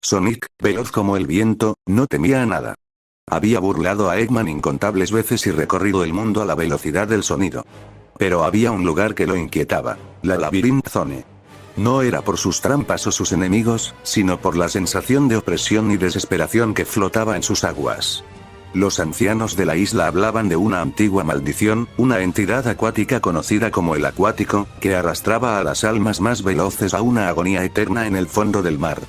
Sonic, veloz como el viento, no temía a nada. Había burlado a Eggman incontables veces y recorrido el mundo a la velocidad del sonido. Pero había un lugar que lo inquietaba: la Labyrinth Zone. No era por sus trampas o sus enemigos, sino por la sensación de opresión y desesperación que flotaba en sus aguas. Los ancianos de la isla hablaban de una antigua maldición, una entidad acuática conocida como el Acuático, que arrastraba a las almas más veloces a una agonía eterna en el fondo del mar.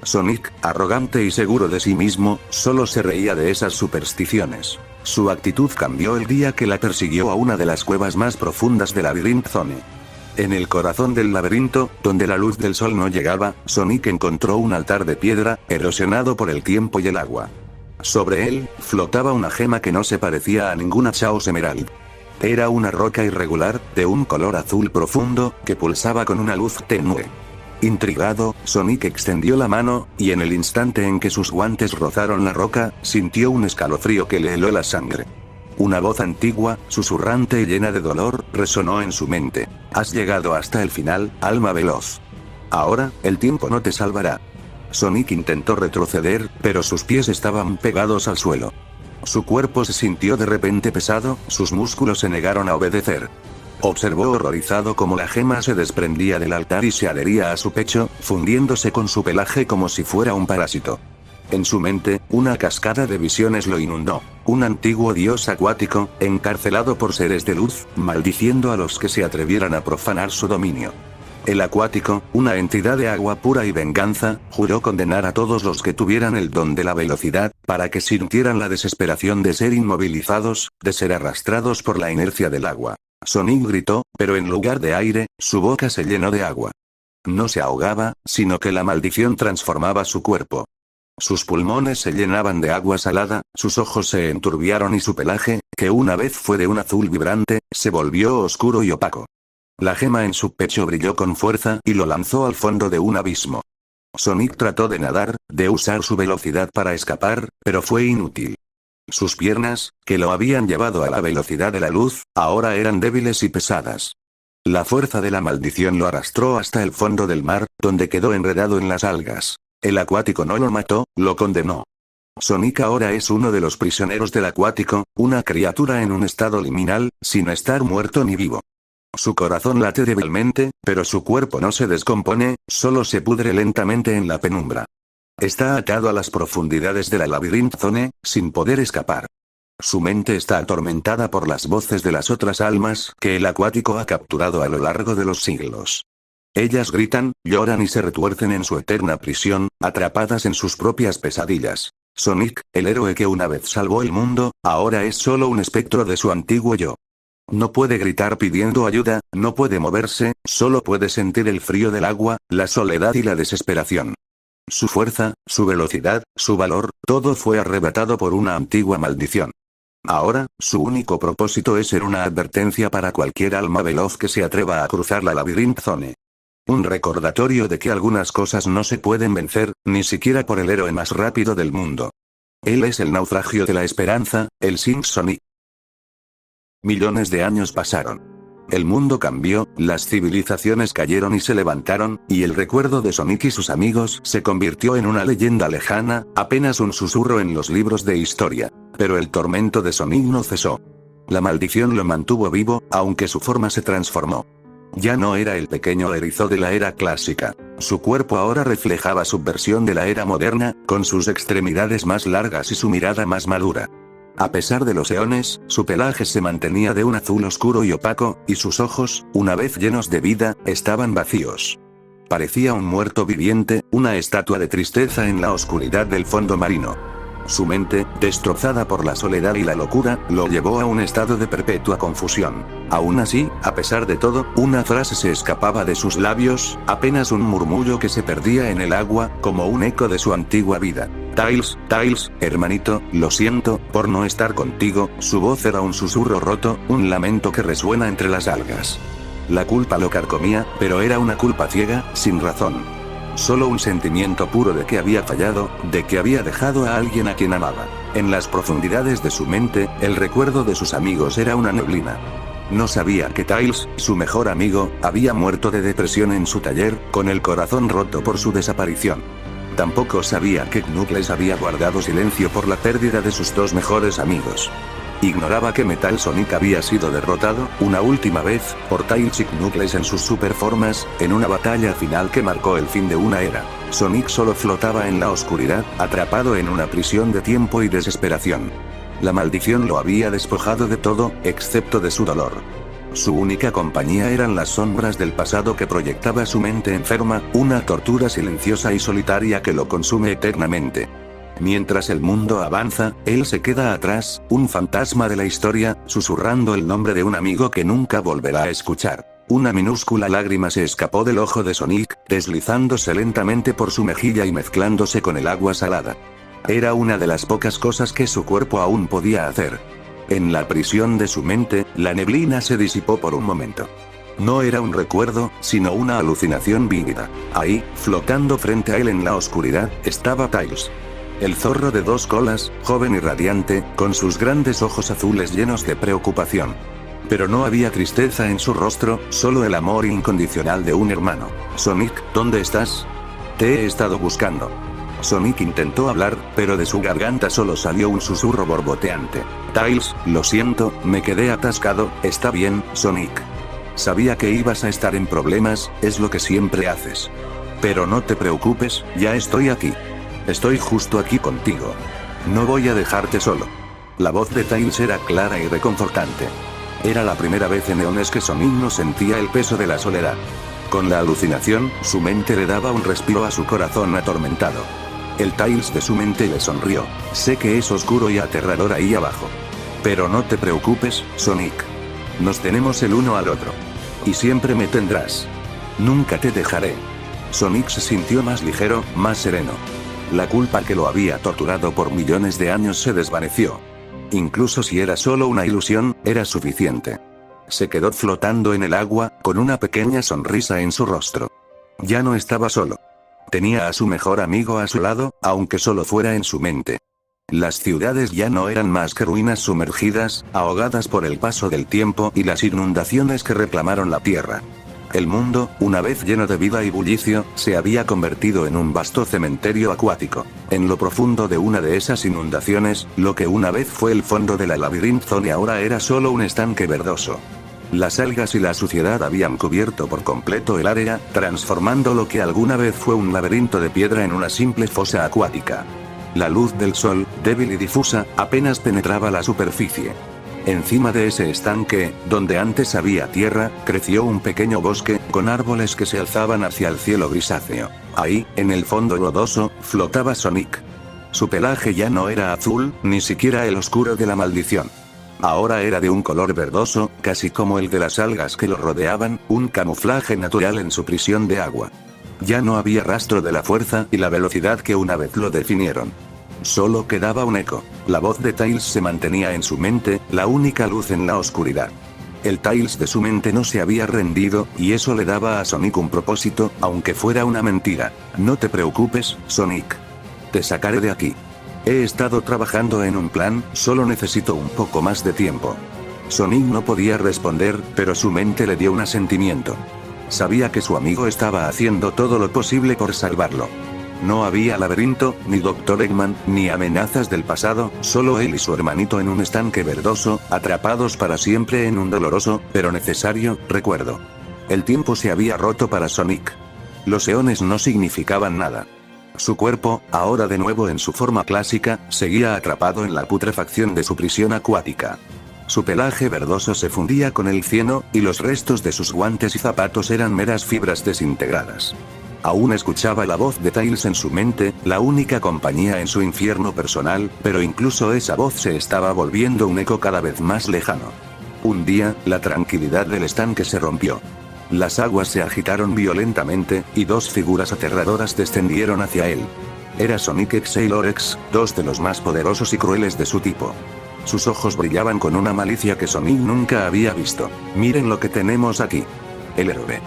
Sonic, arrogante y seguro de sí mismo, solo se reía de esas supersticiones. Su actitud cambió el día que la persiguió a una de las cuevas más profundas de la Labyrinth Zone. En el corazón del laberinto, donde la luz del sol no llegaba, Sonic encontró un altar de piedra, erosionado por el tiempo y el agua. Sobre él, flotaba una gema que no se parecía a ninguna Chaos Emerald. Era una roca irregular, de un color azul profundo, que pulsaba con una luz tenue. Intrigado, Sonic extendió la mano, y en el instante en que sus guantes rozaron la roca, sintió un escalofrío que le heló la sangre. Una voz antigua, susurrante y llena de dolor, resonó en su mente. Has llegado hasta el final, alma veloz. Ahora, el tiempo no te salvará. Sonic intentó retroceder, pero sus pies estaban pegados al suelo. Su cuerpo se sintió de repente pesado, sus músculos se negaron a obedecer. Observó horrorizado cómo la gema se desprendía del altar y se adhería a su pecho, fundiéndose con su pelaje como si fuera un parásito. En su mente, una cascada de visiones lo inundó. Un antiguo dios acuático, encarcelado por seres de luz, maldiciendo a los que se atrevieran a profanar su dominio. El Acuático, una entidad de agua pura y venganza, juró condenar a todos los que tuvieran el don de la velocidad, para que sintieran la desesperación de ser inmovilizados, de ser arrastrados por la inercia del agua. Sonic gritó, pero en lugar de aire, su boca se llenó de agua. No se ahogaba, sino que la maldición transformaba su cuerpo. Sus pulmones se llenaban de agua salada, sus ojos se enturbiaron y su pelaje, que una vez fue de un azul vibrante, se volvió oscuro y opaco. La gema en su pecho brilló con fuerza y lo lanzó al fondo de un abismo. Sonic trató de nadar, de usar su velocidad para escapar, pero fue inútil. Sus piernas, que lo habían llevado a la velocidad de la luz, ahora eran débiles y pesadas. La fuerza de la maldición lo arrastró hasta el fondo del mar, donde quedó enredado en las algas. El Acuático no lo mató, lo condenó. Sonic ahora es uno de los prisioneros del Acuático, una criatura en un estado liminal, sin estar muerto ni vivo. Su corazón late débilmente, pero su cuerpo no se descompone, solo se pudre lentamente en la penumbra. Está atado a las profundidades de la Labyrinth Zone, sin poder escapar. Su mente está atormentada por las voces de las otras almas que el Acuático ha capturado a lo largo de los siglos. Ellas gritan, lloran y se retuercen en su eterna prisión, atrapadas en sus propias pesadillas. Sonic, el héroe que una vez salvó el mundo, ahora es solo un espectro de su antiguo yo. No puede gritar pidiendo ayuda, no puede moverse, solo puede sentir el frío del agua, la soledad y la desesperación. Su fuerza, su velocidad, su valor, todo fue arrebatado por una antigua maldición. Ahora, su único propósito es ser una advertencia para cualquier alma veloz que se atreva a cruzar la Labyrinth Zone. Un recordatorio de que algunas cosas no se pueden vencer, ni siquiera por el héroe más rápido del mundo. Él es el naufragio de la esperanza, el Sin Sonic. Millones de años pasaron. El mundo cambió, las civilizaciones cayeron y se levantaron, y el recuerdo de Sonic y sus amigos se convirtió en una leyenda lejana, apenas un susurro en los libros de historia. Pero el tormento de Sonic no cesó. La maldición lo mantuvo vivo, aunque su forma se transformó. Ya no era el pequeño erizo de la era clásica. Su cuerpo ahora reflejaba su versión de la era moderna, con sus extremidades más largas y su mirada más madura. A pesar de los eones, su pelaje se mantenía de un azul oscuro y opaco, y sus ojos, una vez llenos de vida, estaban vacíos. Parecía un muerto viviente, una estatua de tristeza en la oscuridad del fondo marino. Su mente, destrozada por la soledad y la locura, lo llevó a un estado de perpetua confusión. Aún así, a pesar de todo, una frase se escapaba de sus labios, apenas un murmullo que se perdía en el agua, como un eco de su antigua vida. Tails, hermanito, lo siento, por no estar contigo. Su voz era un susurro roto, un lamento que resuena entre las algas. La culpa lo carcomía, pero era una culpa ciega, sin razón. Solo un sentimiento puro de que había fallado, de que había dejado a alguien a quien amaba. En las profundidades de su mente, el recuerdo de sus amigos era una neblina. No sabía que Tails, su mejor amigo, había muerto de depresión en su taller, con el corazón roto por su desaparición. Tampoco sabía que Knuckles había guardado silencio por la pérdida de sus dos mejores amigos. Ignoraba que Metal Sonic había sido derrotado, una última vez, por Tails y Knuckles en sus superformas, en una batalla final que marcó el fin de una era. Sonic solo flotaba en la oscuridad, atrapado en una prisión de tiempo y desesperación. La maldición lo había despojado de todo, excepto de su dolor. Su única compañía eran las sombras del pasado que proyectaba su mente enferma, una tortura silenciosa y solitaria que lo consume eternamente. Mientras el mundo avanza, él se queda atrás, un fantasma de la historia, susurrando el nombre de un amigo que nunca volverá a escuchar. Una minúscula lágrima se escapó del ojo de Sonic, deslizándose lentamente por su mejilla y mezclándose con el agua salada. Era una de las pocas cosas que su cuerpo aún podía hacer. En la prisión de su mente, la neblina se disipó por un momento. No era un recuerdo, sino una alucinación vívida. Ahí, flotando frente a él en la oscuridad, estaba Tails. El zorro de dos colas, joven y radiante, con sus grandes ojos azules llenos de preocupación. Pero no había tristeza en su rostro, solo el amor incondicional de un hermano. Sonic, ¿dónde estás? Te he estado buscando. Sonic intentó hablar, pero de su garganta solo salió un susurro borboteante. Tails, lo siento, me quedé atascado. Está bien, Sonic. Sabía que ibas a estar en problemas, es lo que siempre haces. Pero no te preocupes, ya estoy aquí. Estoy justo aquí contigo. No voy a dejarte solo. La voz de Tails era clara y reconfortante. Era la primera vez en eones que Sonic no sentía el peso de la soledad. Con la alucinación, su mente le daba un respiro a su corazón atormentado. El Tails de su mente le sonrió. Sé que es oscuro y aterrador ahí abajo. Pero no te preocupes, Sonic. Nos tenemos el uno al otro. Y siempre me tendrás. Nunca te dejaré. Sonic se sintió más ligero, más sereno. La culpa que lo había torturado por millones de años se desvaneció. Incluso si era solo una ilusión, era suficiente. Se quedó flotando en el agua, con una pequeña sonrisa en su rostro. Ya no estaba solo. Tenía a su mejor amigo a su lado, aunque solo fuera en su mente. Las ciudades ya no eran más que ruinas sumergidas, ahogadas por el paso del tiempo y las inundaciones que reclamaron la tierra. El mundo, una vez lleno de vida y bullicio, se había convertido en un vasto cementerio acuático. En lo profundo de una de esas inundaciones, lo que una vez fue el fondo de la Labyrinth Zone ahora era solo un estanque verdoso. Las algas y la suciedad habían cubierto por completo el área, transformando lo que alguna vez fue un laberinto de piedra en una simple fosa acuática. La luz del sol, débil y difusa, apenas penetraba la superficie. Encima de ese estanque, donde antes había tierra, creció un pequeño bosque, con árboles que se alzaban hacia el cielo grisáceo. Ahí, en el fondo lodoso, flotaba Sonic. Su pelaje ya no era azul, ni siquiera el oscuro de la maldición. Ahora era de un color verdoso, casi como el de las algas que lo rodeaban, un camuflaje natural en su prisión de agua. Ya no había rastro de la fuerza y la velocidad que una vez lo definieron. Solo quedaba un eco. La voz de Tails se mantenía en su mente, la única luz en la oscuridad. El Tails de su mente no se había rendido, y eso le daba a Sonic un propósito, aunque fuera una mentira. No te preocupes, Sonic. Te sacaré de aquí. He estado trabajando en un plan, solo necesito un poco más de tiempo. Sonic no podía responder, pero su mente le dio un asentimiento. Sabía que su amigo estaba haciendo todo lo posible por salvarlo. No había laberinto, ni Dr. Eggman, ni amenazas del pasado, solo él y su hermanito en un estanque verdoso, atrapados para siempre en un doloroso, pero necesario, recuerdo. El tiempo se había roto para Sonic. Los eones no significaban nada. Su cuerpo, ahora de nuevo en su forma clásica, seguía atrapado en la putrefacción de su prisión acuática. Su pelaje verdoso se fundía con el cieno, y los restos de sus guantes y zapatos eran meras fibras desintegradas. Aún escuchaba la voz de Tails en su mente, la única compañía en su infierno personal, pero incluso esa voz se estaba volviendo un eco cada vez más lejano. Un día, la tranquilidad del estanque se rompió. Las aguas se agitaron violentamente, y dos figuras aterradoras descendieron hacia él. Era Sonic X y Lorex, dos de los más poderosos y crueles de su tipo. Sus ojos brillaban con una malicia que Sonic nunca había visto. Miren lo que tenemos aquí. El héroe.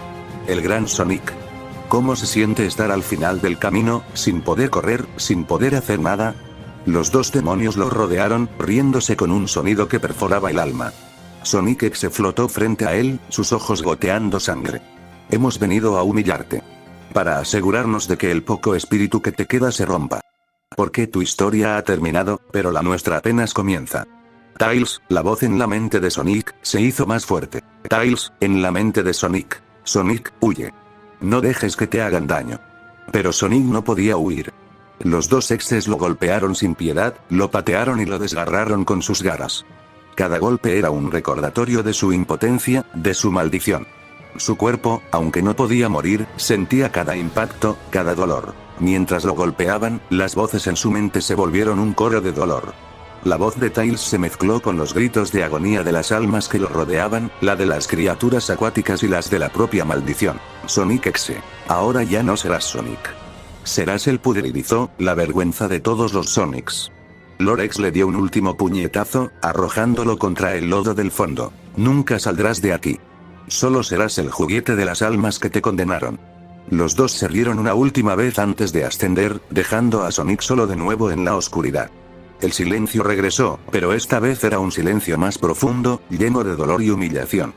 El gran Sonic. ¿Cómo se siente estar al final del camino, sin poder correr, sin poder hacer nada? Los dos demonios lo rodearon, riéndose con un sonido que perforaba el alma. Sonic X se flotó frente a él, sus ojos goteando sangre. Hemos venido a humillarte. Para asegurarnos de que el poco espíritu que te queda se rompa. Porque tu historia ha terminado, pero la nuestra apenas comienza. Tails, la voz en la mente de Sonic, se hizo más fuerte. Tails, en la mente de Sonic. Sonic, huye. No dejes que te hagan daño. Pero Sonic no podía huir. Los dos exes lo golpearon sin piedad, lo patearon y lo desgarraron con sus garras. Cada golpe era un recordatorio de su impotencia, de su maldición. Su cuerpo, aunque no podía morir, sentía cada impacto, cada dolor. Mientras lo golpeaban, las voces en su mente se volvieron un coro de dolor. La voz de Tails se mezcló con los gritos de agonía de las almas que lo rodeaban, la de las criaturas acuáticas y las de la propia maldición. Sonic Exe. Ahora ya no serás Sonic. Serás el pudridizo, la vergüenza de todos los Sonics. Lorex le dio un último puñetazo, arrojándolo contra el lodo del fondo. Nunca saldrás de aquí. Solo serás el juguete de las almas que te condenaron. Los dos se rieron una última vez antes de ascender, dejando a Sonic solo de nuevo en la oscuridad. El silencio regresó, pero esta vez era un silencio más profundo, lleno de dolor y humillación.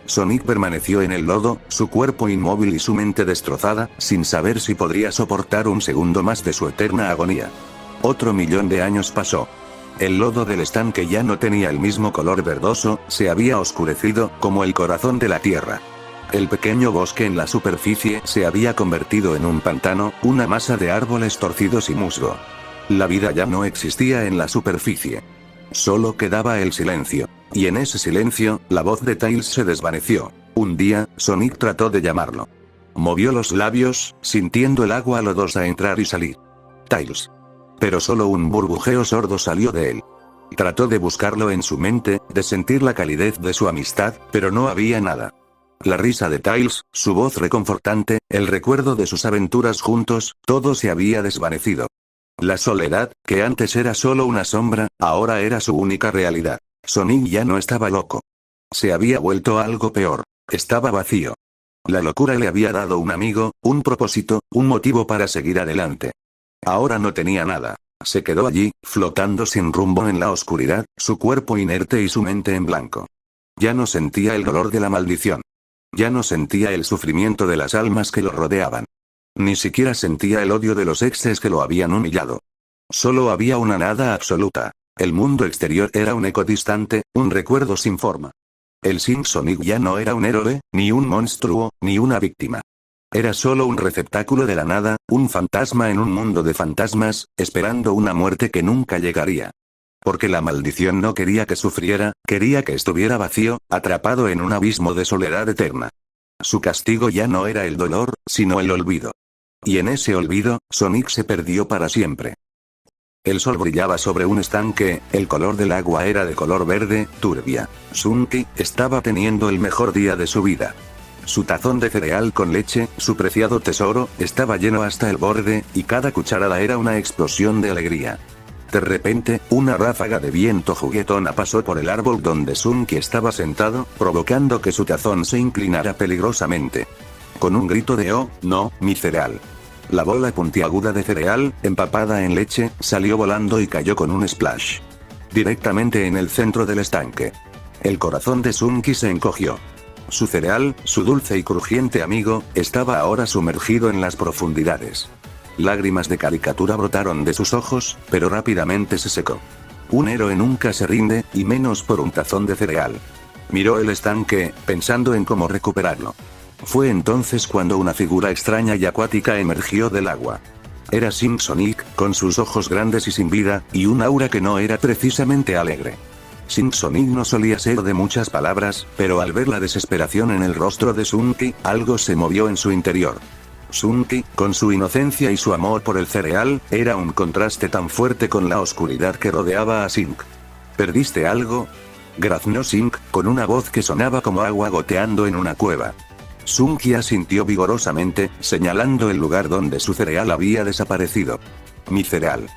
Sonic permaneció en el lodo, su cuerpo inmóvil y su mente destrozada, sin saber si podría soportar un segundo más de su eterna agonía. Otro 1.000.000 de años pasó. El lodo del estanque ya no tenía el mismo color verdoso, se había oscurecido, como el corazón de la tierra. El pequeño bosque en la superficie se había convertido en un pantano, una masa de árboles torcidos y musgo. La vida ya no existía en la superficie. Solo quedaba el silencio. Y en ese silencio, la voz de Tails se desvaneció. Un día, Sonic trató de llamarlo. Movió los labios, sintiendo el agua lodosa entrar y salir. Tails. Pero solo un burbujeo sordo salió de él. Trató de buscarlo en su mente, de sentir la calidez de su amistad, pero no había nada. La risa de Tails, su voz reconfortante, el recuerdo de sus aventuras juntos, todo se había desvanecido. La soledad, que antes era solo una sombra, ahora era su única realidad. Sonic ya no estaba loco. Se había vuelto algo peor. Estaba vacío. La locura le había dado un amigo, un propósito, un motivo para seguir adelante. Ahora no tenía nada. Se quedó allí, flotando sin rumbo en la oscuridad, su cuerpo inerte y su mente en blanco. Ya no sentía el dolor de la maldición. Ya no sentía el sufrimiento de las almas que lo rodeaban. Ni siquiera sentía el odio de los exes que lo habían humillado. Solo había una nada absoluta. El mundo exterior era un eco distante, un recuerdo sin forma. El Sin Sonic ya no era un héroe, ni un monstruo, ni una víctima. Era solo un receptáculo de la nada, un fantasma en un mundo de fantasmas, esperando una muerte que nunca llegaría. Porque la maldición no quería que sufriera, quería que estuviera vacío, atrapado en un abismo de soledad eterna. Su castigo ya no era el dolor, sino el olvido. Y en ese olvido, Sonic se perdió para siempre. El sol brillaba sobre un estanque, el color del agua era de color verde, turbia. Sunky estaba teniendo el mejor día de su vida. Su tazón de cereal con leche, su preciado tesoro, estaba lleno hasta el borde, y cada cucharada era una explosión de alegría. De repente, una ráfaga de viento juguetona pasó por el árbol donde Sunky estaba sentado, provocando que su tazón se inclinara peligrosamente. Con un grito de «¡Oh, no, mi cereal!», la bola puntiaguda de cereal, empapada en leche, salió volando y cayó con un splash. Directamente en el centro del estanque. El corazón de Sunky se encogió. Su cereal, su dulce y crujiente amigo, estaba ahora sumergido en las profundidades. Lágrimas de caricatura brotaron de sus ojos, pero rápidamente se secó. Un héroe nunca se rinde, y menos por un tazón de cereal. Miró el estanque, pensando en cómo recuperarlo. Fue entonces cuando una figura extraña y acuática emergió del agua. Era Sin Sonic, con sus ojos grandes y sin vida, y un aura que no era precisamente alegre. Sin Sonic no solía ser de muchas palabras, pero al ver la desesperación en el rostro de Sunky, algo se movió en su interior. Sunky, con su inocencia y su amor por el cereal, era un contraste tan fuerte con la oscuridad que rodeaba a Sink. ¿Perdiste algo?, graznó Sink, con una voz que sonaba como agua goteando en una cueva. Sunky asintió vigorosamente, señalando el lugar donde su cereal había desaparecido. «Mi cereal.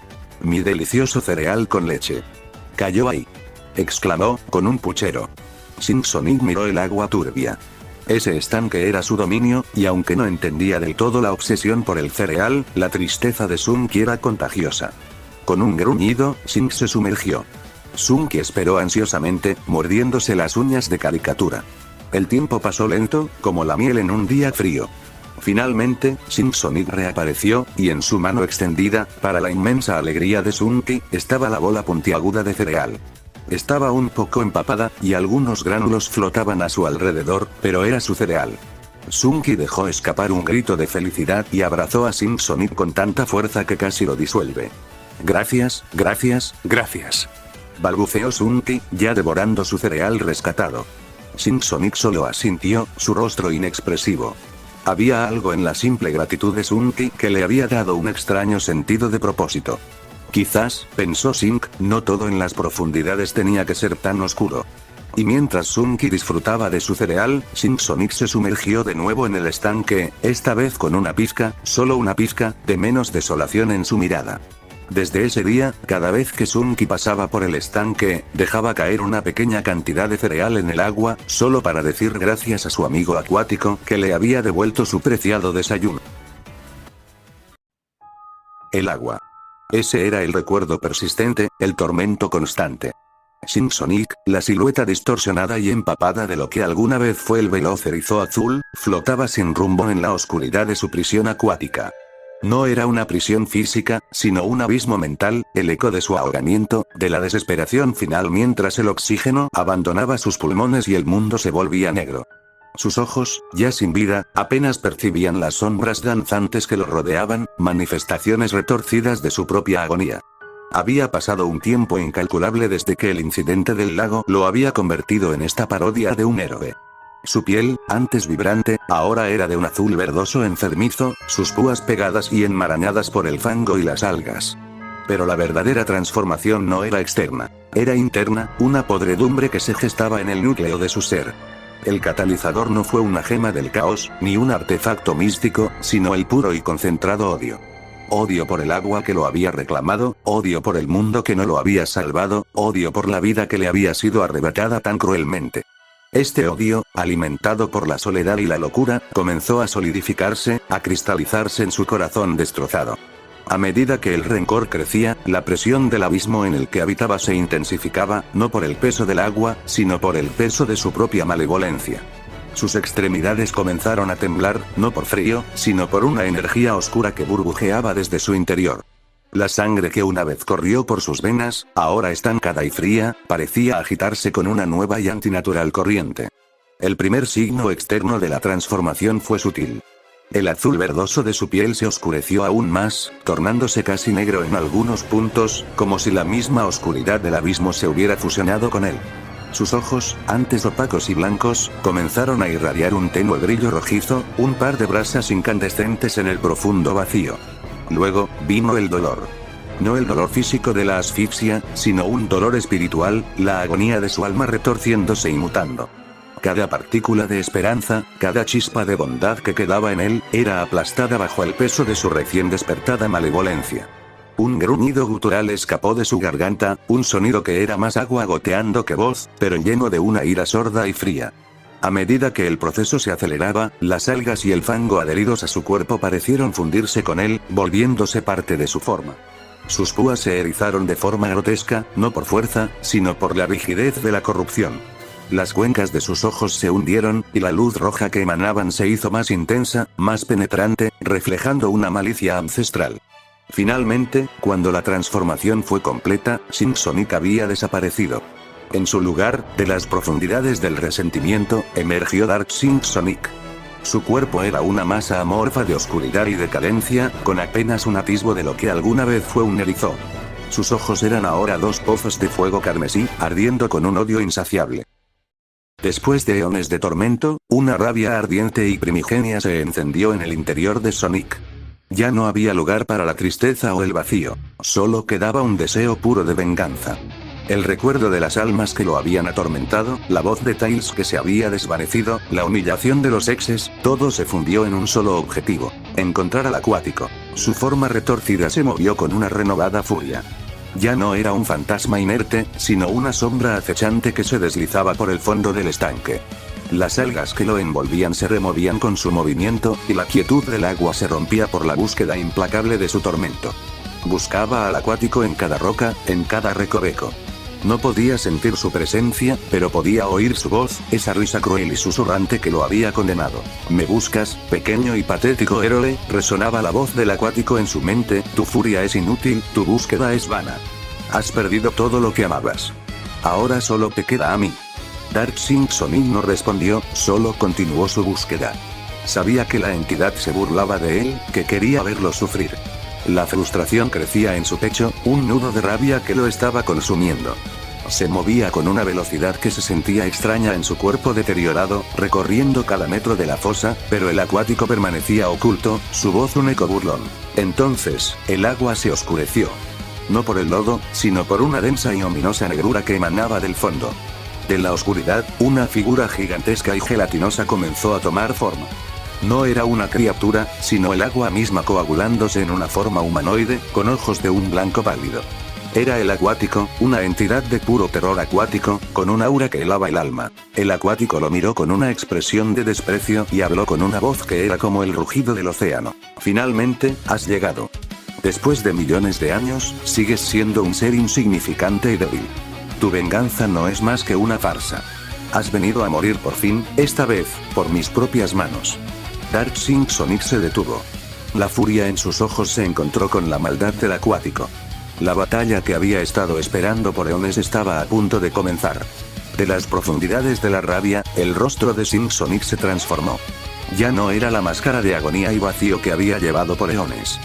Mi delicioso cereal con leche. Cayó ahí», exclamó, con un puchero. Sin Sonic miró el agua turbia. Ese estanque era su dominio, y aunque no entendía del todo la obsesión por el cereal, la tristeza de Sunky era contagiosa. Con un gruñido, Sink se sumergió. Sunky esperó ansiosamente, mordiéndose las uñas de caricatura. El tiempo pasó lento, como la miel en un día frío. Finalmente, Sing Sonic reapareció, y en su mano extendida, para la inmensa alegría de Sunky, estaba la bola puntiaguda de cereal. Estaba un poco empapada, y algunos gránulos flotaban a su alrededor, pero era su cereal. Sunky dejó escapar un grito de felicidad y abrazó a Sing Sonic con tanta fuerza que casi lo disuelve. Gracias, gracias, gracias. Balbuceó Sunky, ya devorando su cereal rescatado. Sing Sonic solo asintió, su rostro inexpresivo. Había algo en la simple gratitud de Sunky que le había dado un extraño sentido de propósito. Quizás, pensó Sing, no todo en las profundidades tenía que ser tan oscuro. Y mientras Sunky disfrutaba de su cereal, Sing Sonic se sumergió de nuevo en el estanque, esta vez con una pizca, solo una pizca, de menos desolación en su mirada. Desde ese día, cada vez que Sunky pasaba por el estanque, dejaba caer una pequeña cantidad de cereal en el agua, solo para decir gracias a su amigo acuático que le había devuelto su preciado desayuno. El agua. Ese era el recuerdo persistente, el tormento constante. Sing Sonic, la silueta distorsionada y empapada de lo que alguna vez fue el veloz erizo azul, flotaba sin rumbo en la oscuridad de su prisión acuática. No era una prisión física, sino un abismo mental, el eco de su ahogamiento, de la desesperación final mientras el oxígeno abandonaba sus pulmones y el mundo se volvía negro. Sus ojos, ya sin vida, apenas percibían las sombras danzantes que lo rodeaban, manifestaciones retorcidas de su propia agonía. Había pasado un tiempo incalculable desde que el incidente del lago lo había convertido en esta parodia de un héroe. Su piel, antes vibrante, ahora era de un azul verdoso enfermizo, sus púas pegadas y enmarañadas por el fango y las algas. Pero la verdadera transformación no era externa, era interna, una podredumbre que se gestaba en el núcleo de su ser. El catalizador no fue una gema del caos, ni un artefacto místico, sino el puro y concentrado odio. Odio por el agua que lo había reclamado, odio por el mundo que no lo había salvado, odio por la vida que le había sido arrebatada tan cruelmente. Este odio, alimentado por la soledad y la locura, comenzó a solidificarse, a cristalizarse en su corazón destrozado. A medida que el rencor crecía, la presión del abismo en el que habitaba se intensificaba, no por el peso del agua, sino por el peso de su propia malevolencia. Sus extremidades comenzaron a temblar, no por frío, sino por una energía oscura que burbujeaba desde su interior. La sangre que una vez corrió por sus venas, ahora estancada y fría, parecía agitarse con una nueva y antinatural corriente. El primer signo externo de la transformación fue sutil. El azul verdoso de su piel se oscureció aún más, tornándose casi negro en algunos puntos, como si la misma oscuridad del abismo se hubiera fusionado con él. Sus ojos, antes opacos y blancos, comenzaron a irradiar un tenue brillo rojizo, un par de brasas incandescentes en el profundo vacío. Luego, vino el dolor. No el dolor físico de la asfixia, sino un dolor espiritual, la agonía de su alma retorciéndose y mutando. Cada partícula de esperanza, cada chispa de bondad que quedaba en él, era aplastada bajo el peso de su recién despertada malevolencia. Un gruñido gutural escapó de su garganta, un sonido que era más agua goteando que voz, pero lleno de una ira sorda y fría. A medida que el proceso se aceleraba, las algas y el fango adheridos a su cuerpo parecieron fundirse con él, volviéndose parte de su forma. Sus púas se erizaron de forma grotesca, no por fuerza, sino por la rigidez de la corrupción. Las cuencas de sus ojos se hundieron, y la luz roja que emanaban se hizo más intensa, más penetrante, reflejando una malicia ancestral. Finalmente, cuando la transformación fue completa, Sing Sonic había desaparecido. En su lugar, de las profundidades del resentimiento, emergió Dark Sing Sonic. Su cuerpo era una masa amorfa de oscuridad y decadencia, con apenas un atisbo de lo que alguna vez fue un erizo. Sus ojos eran ahora dos pozos de fuego carmesí, ardiendo con un odio insaciable. Después de eones de tormento, una rabia ardiente y primigenia se encendió en el interior de Sonic. Ya no había lugar para la tristeza o el vacío, solo quedaba un deseo puro de venganza. El recuerdo de las almas que lo habían atormentado, la voz de Tails que se había desvanecido, la humillación de los exes, todo se fundió en un solo objetivo: encontrar al acuático. Su forma retorcida se movió con una renovada furia. Ya no era un fantasma inerte, sino una sombra acechante que se deslizaba por el fondo del estanque. Las algas que lo envolvían se removían con su movimiento, y la quietud del agua se rompía por la búsqueda implacable de su tormento. Buscaba al acuático en cada roca, en cada recoveco. No podía sentir su presencia, pero podía oír su voz, esa risa cruel y susurrante que lo había condenado. ¿Me buscas, pequeño y patético héroe? Resonaba la voz del acuático en su mente, tu furia es inútil, tu búsqueda es vana. Has perdido todo lo que amabas. Ahora solo te queda a mí. Darksink Sonic no respondió, solo continuó su búsqueda. Sabía que la entidad se burlaba de él, que quería verlo sufrir. La frustración crecía en su pecho, un nudo de rabia que lo estaba consumiendo. Se movía con una velocidad que se sentía extraña en su cuerpo deteriorado, recorriendo cada metro de la fosa, pero el acuático permanecía oculto, su voz un eco burlón. Entonces, el agua se oscureció. No por el lodo, sino por una densa y ominosa negrura que emanaba del fondo. De la oscuridad, una figura gigantesca y gelatinosa comenzó a tomar forma. No era una criatura, sino el agua misma coagulándose en una forma humanoide, con ojos de un blanco pálido. Era el acuático, una entidad de puro terror acuático, con un aura que helaba el alma. El acuático lo miró con una expresión de desprecio y habló con una voz que era como el rugido del océano. Finalmente, has llegado. Después de millones de años, sigues siendo un ser insignificante y débil. Tu venganza no es más que una farsa. Has venido a morir por fin, esta vez, por mis propias manos. Darksink Sonic se detuvo. La furia en sus ojos se encontró con la maldad del acuático. La batalla que había estado esperando por eones estaba a punto de comenzar. De las profundidades de la rabia, el rostro de Sink Sonic se transformó. Ya no era la máscara de agonía y vacío que había llevado por eones.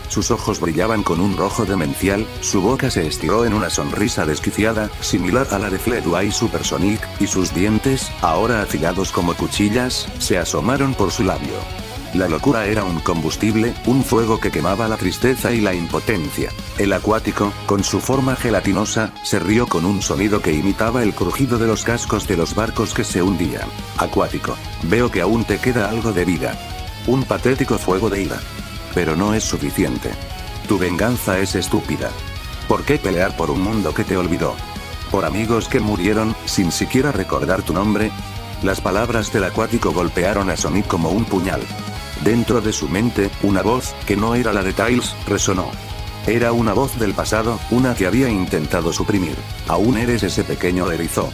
Sus ojos brillaban con un rojo demencial, su boca se estiró en una sonrisa desquiciada, similar a la de Fledway Super Sonic, y sus dientes, ahora afilados como cuchillas, se asomaron por su labio. La locura era un combustible, un fuego que quemaba la tristeza y la impotencia. El acuático, con su forma gelatinosa, se rió con un sonido que imitaba el crujido de los cascos de los barcos que se hundían. Acuático, veo que aún te queda algo de vida. Un patético fuego de ira. Pero no es suficiente. Tu venganza es estúpida. ¿Por qué pelear por un mundo que te olvidó? ¿Por amigos que murieron, sin siquiera recordar tu nombre? Las palabras del acuático golpearon a Sonic como un puñal. Dentro de su mente, una voz, que no era la de Tails, resonó. Era una voz del pasado, una que había intentado suprimir. Aún eres ese pequeño erizo.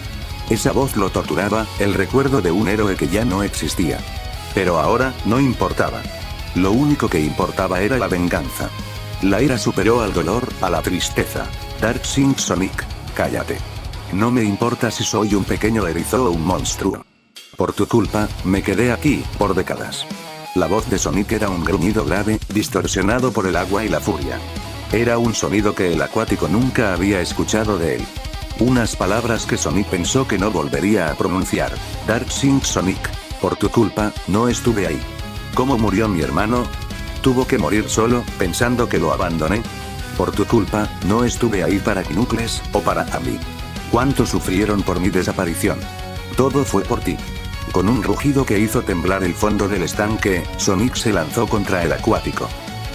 Esa voz lo torturaba, el recuerdo de un héroe que ya no existía. Pero ahora, no importaba. Lo único que importaba era la venganza. La ira superó al dolor, a la tristeza. Darksink Sonic, cállate. No me importa si soy un pequeño erizo o un monstruo. Por tu culpa, me quedé aquí, por décadas. La voz de Sonic era un gruñido grave, distorsionado por el agua y la furia. Era un sonido que el acuático nunca había escuchado de él. Unas palabras que Sonic pensó que no volvería a pronunciar. Darksink Sonic, por tu culpa, no estuve ahí. ¿Cómo murió mi hermano? ¿Tuvo que morir solo, pensando que lo abandoné? Por tu culpa, no estuve ahí para Knuckles, o para Amy. ¿Cuánto sufrieron por mi desaparición? Todo fue por ti. Con un rugido que hizo temblar el fondo del estanque, Sonic se lanzó contra el acuático.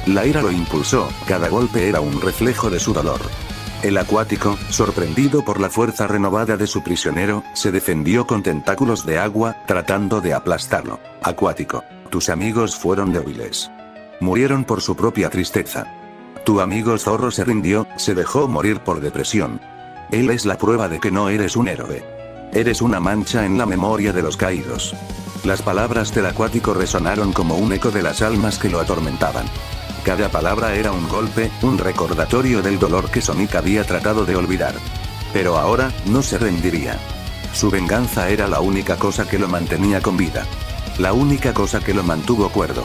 La ira lo impulsó, cada golpe era un reflejo de su dolor. El acuático, sorprendido por la fuerza renovada de su prisionero, se defendió con tentáculos de agua, tratando de aplastarlo. Acuático. Tus amigos fueron débiles. Murieron por su propia tristeza. Tu amigo Zorro se rindió, se dejó morir por depresión. Él es la prueba de que no eres un héroe. Eres una mancha en la memoria de los caídos. Las palabras del acuático resonaron como un eco de las almas que lo atormentaban. Cada palabra era un golpe, un recordatorio del dolor que Sonic había tratado de olvidar. Pero ahora, no se rendiría. Su venganza era la única cosa que lo mantenía con vida. La única cosa que lo mantuvo cuerdo.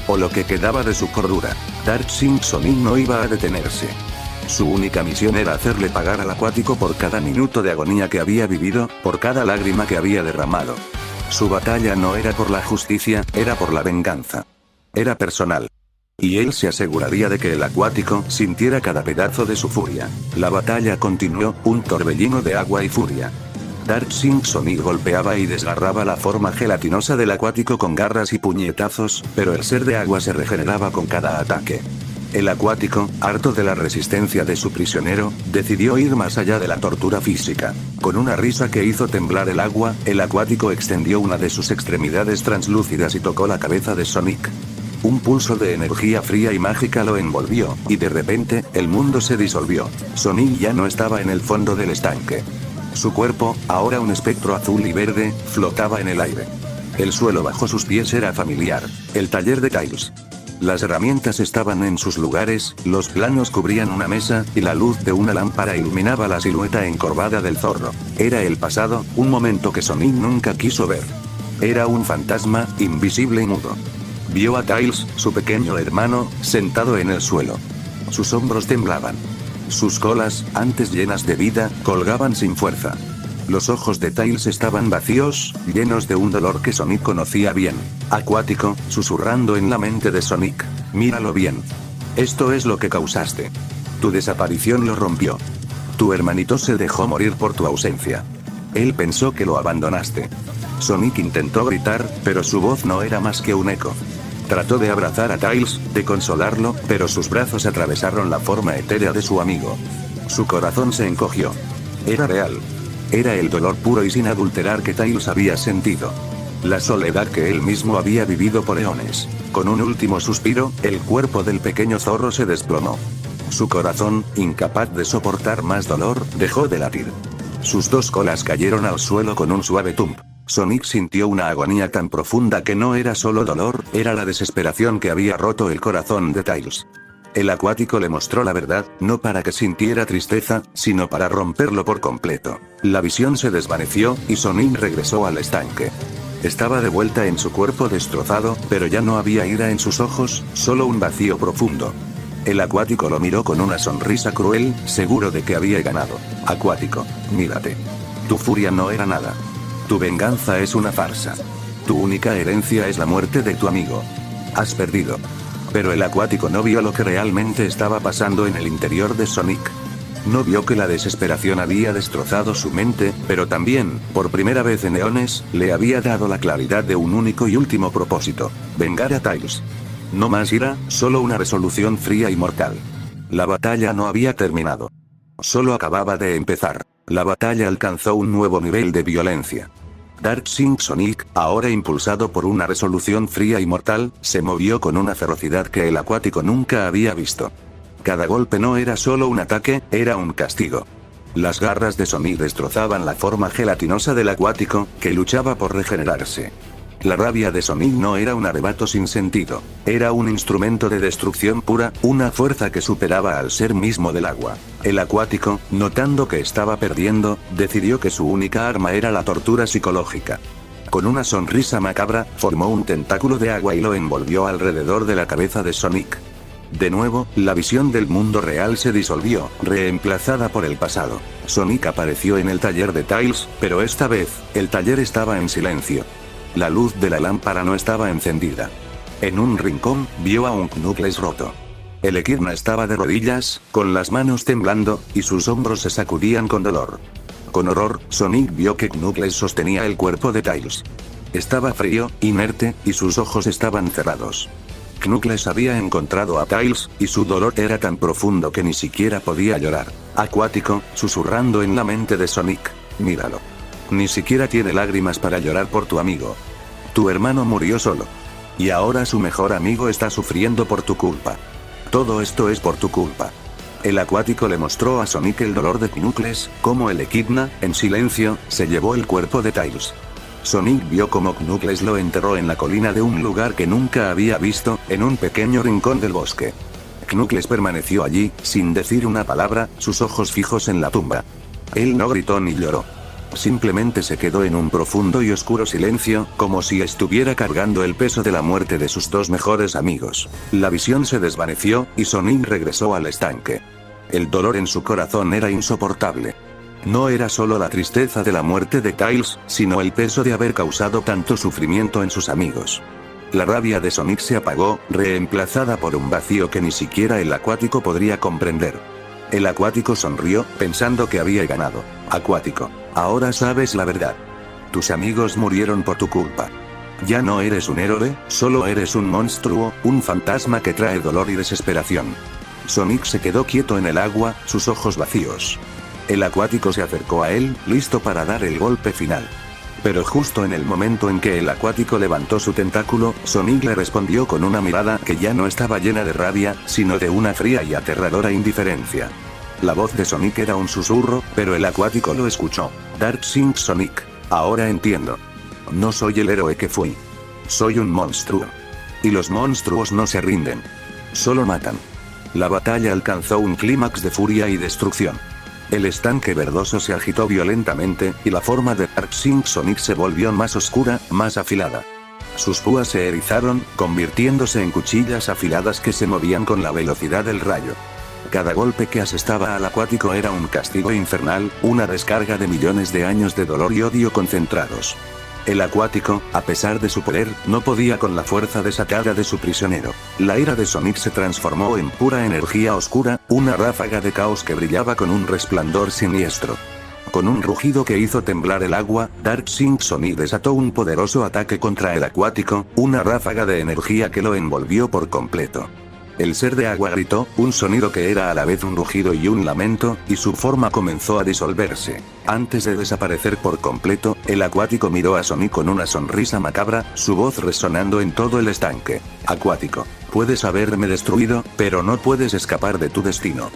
O lo que quedaba de su cordura. Darksink Sonic no iba a detenerse. Su única misión era hacerle pagar al acuático por cada minuto de agonía que había vivido, por cada lágrima que había derramado. Su batalla no era por la justicia, era por la venganza. Era personal. Y él se aseguraría de que el acuático sintiera cada pedazo de su furia. La batalla continuó, un torbellino de agua y furia. Darksink Sonic golpeaba y desgarraba la forma gelatinosa del acuático con garras y puñetazos, pero el ser de agua se regeneraba con cada ataque. El acuático, harto de la resistencia de su prisionero, decidió ir más allá de la tortura física. Con una risa que hizo temblar el agua, el acuático extendió una de sus extremidades translúcidas y tocó la cabeza de Sonic. Un pulso de energía fría y mágica lo envolvió, y de repente, el mundo se disolvió. Sonic ya no estaba en el fondo del estanque. Su cuerpo, ahora un espectro azul y verde, flotaba en el aire. El suelo bajo sus pies era familiar. El taller de Tails. Las herramientas estaban en sus lugares, los planos cubrían una mesa, y la luz de una lámpara iluminaba la silueta encorvada del zorro. Era el pasado, un momento que Sonic nunca quiso ver. Era un fantasma, invisible y mudo. Vio a Tails, su pequeño hermano, sentado en el suelo. Sus hombros temblaban. Sus colas, antes llenas de vida, colgaban sin fuerza. Los ojos de Tails estaban vacíos, llenos de un dolor que Sonic conocía bien. Acuático, susurrando en la mente de Sonic. Míralo bien. Esto es lo que causaste. Tu desaparición lo rompió. Tu hermanito se dejó morir por tu ausencia. Él pensó que lo abandonaste. Sonic intentó gritar, pero su voz no era más que un eco. Trató de abrazar a Tails, de consolarlo, pero sus brazos atravesaron la forma etérea de su amigo. Su corazón se encogió. Era real. Era el dolor puro y sin adulterar que Tails había sentido. La soledad que él mismo había vivido por eones. Con un último suspiro, el cuerpo del pequeño zorro se desplomó. Su corazón, incapaz de soportar más dolor, dejó de latir. Sus dos colas cayeron al suelo con un suave thump. Sonic sintió una agonía tan profunda que no era solo dolor, era la desesperación que había roto el corazón de Tails. El acuático le mostró la verdad, no para que sintiera tristeza, sino para romperlo por completo. La visión se desvaneció, y Sonic regresó al estanque. Estaba de vuelta en su cuerpo destrozado, pero ya no había ira en sus ojos, solo un vacío profundo. El acuático lo miró con una sonrisa cruel, seguro de que había ganado. Acuático, mírate. Tu furia no era nada. Tu venganza es una farsa. Tu única herencia es la muerte de tu amigo. Has perdido. Pero el acuático no vio lo que realmente estaba pasando en el interior de Sonic. No vio que la desesperación había destrozado su mente, pero también, por primera vez en eones, le había dado la claridad de un único y último propósito: vengar a Tails. No más ira, solo una resolución fría y mortal. La batalla no había terminado. Solo acababa de empezar. La batalla alcanzó un nuevo nivel de violencia. Darksink Sonic, ahora impulsado por una resolución fría y mortal, se movió con una ferocidad que el acuático nunca había visto. Cada golpe no era solo un ataque, era un castigo. Las garras de Sonic destrozaban la forma gelatinosa del acuático, que luchaba por regenerarse. La rabia de Sonic no era un arrebato sin sentido, era un instrumento de destrucción pura, una fuerza que superaba al ser mismo del agua. El acuático, notando que estaba perdiendo, decidió que su única arma era la tortura psicológica. Con una sonrisa macabra, formó un tentáculo de agua y lo envolvió alrededor de la cabeza de Sonic. De nuevo, la visión del mundo real se disolvió, reemplazada por el pasado. Sonic apareció en el taller de Tails, pero esta vez, el taller estaba en silencio. La luz de la lámpara no estaba encendida. En un rincón, vio a un Knuckles roto. El Equidna estaba de rodillas, con las manos temblando, y sus hombros se sacudían con dolor. Con horror, Sonic vio que Knuckles sostenía el cuerpo de Tails. Estaba frío, inerte, y sus ojos estaban cerrados. Knuckles había encontrado a Tails, y su dolor era tan profundo que ni siquiera podía llorar. Acuático, susurrando en la mente de Sonic: míralo. Ni siquiera tiene lágrimas para llorar por tu amigo. Tu hermano murió solo. Y ahora su mejor amigo está sufriendo por tu culpa. Todo esto es por tu culpa. El acuático le mostró a Sonic el dolor de Knuckles, como el Equidna, en silencio, se llevó el cuerpo de Tails. Sonic vio cómo Knuckles lo enterró en la colina de un lugar que nunca había visto, en un pequeño rincón del bosque. Knuckles permaneció allí, sin decir una palabra, sus ojos fijos en la tumba. Él no gritó ni lloró. Simplemente se quedó en un profundo y oscuro silencio, como si estuviera cargando el peso de la muerte de sus dos mejores amigos. La visión se desvaneció, y Sonic regresó al estanque. El dolor en su corazón era insoportable. No era solo la tristeza de la muerte de Tails, sino el peso de haber causado tanto sufrimiento en sus amigos. La rabia de Sonic se apagó, reemplazada por un vacío que ni siquiera el acuático podría comprender. El acuático sonrió, pensando que había ganado. Acuático, ahora sabes la verdad. Tus amigos murieron por tu culpa. Ya no eres un héroe, solo eres un monstruo, un fantasma que trae dolor y desesperación. Sonic se quedó quieto en el agua, sus ojos vacíos. El acuático se acercó a él, listo para dar el golpe final. Pero justo en el momento en que el acuático levantó su tentáculo, Sonic le respondió con una mirada que ya no estaba llena de rabia, sino de una fría y aterradora indiferencia. La voz de Sonic era un susurro, pero el acuático lo escuchó. Darksink Sonic. Ahora entiendo. No soy el héroe que fui. Soy un monstruo. Y los monstruos no se rinden. Solo matan. La batalla alcanzó un clímax de furia y destrucción. El estanque verdoso se agitó violentamente, y la forma de Darksink Sonic se volvió más oscura, más afilada. Sus púas se erizaron, convirtiéndose en cuchillas afiladas que se movían con la velocidad del rayo. Cada golpe que asestaba al acuático era un castigo infernal, una descarga de millones de años de dolor y odio concentrados. El acuático, a pesar de su poder, no podía con la fuerza desatada de su prisionero. La ira de Sonic se transformó en pura energía oscura, una ráfaga de caos que brillaba con un resplandor siniestro. Con un rugido que hizo temblar el agua, Darksink Sonic desató un poderoso ataque contra el acuático, una ráfaga de energía que lo envolvió por completo. El ser de agua gritó, un sonido que era a la vez un rugido y un lamento, y su forma comenzó a disolverse. Antes de desaparecer por completo, el acuático miró a Sonic con una sonrisa macabra, su voz resonando en todo el estanque. Acuático, puedes haberme destruido, pero no puedes escapar de tu destino.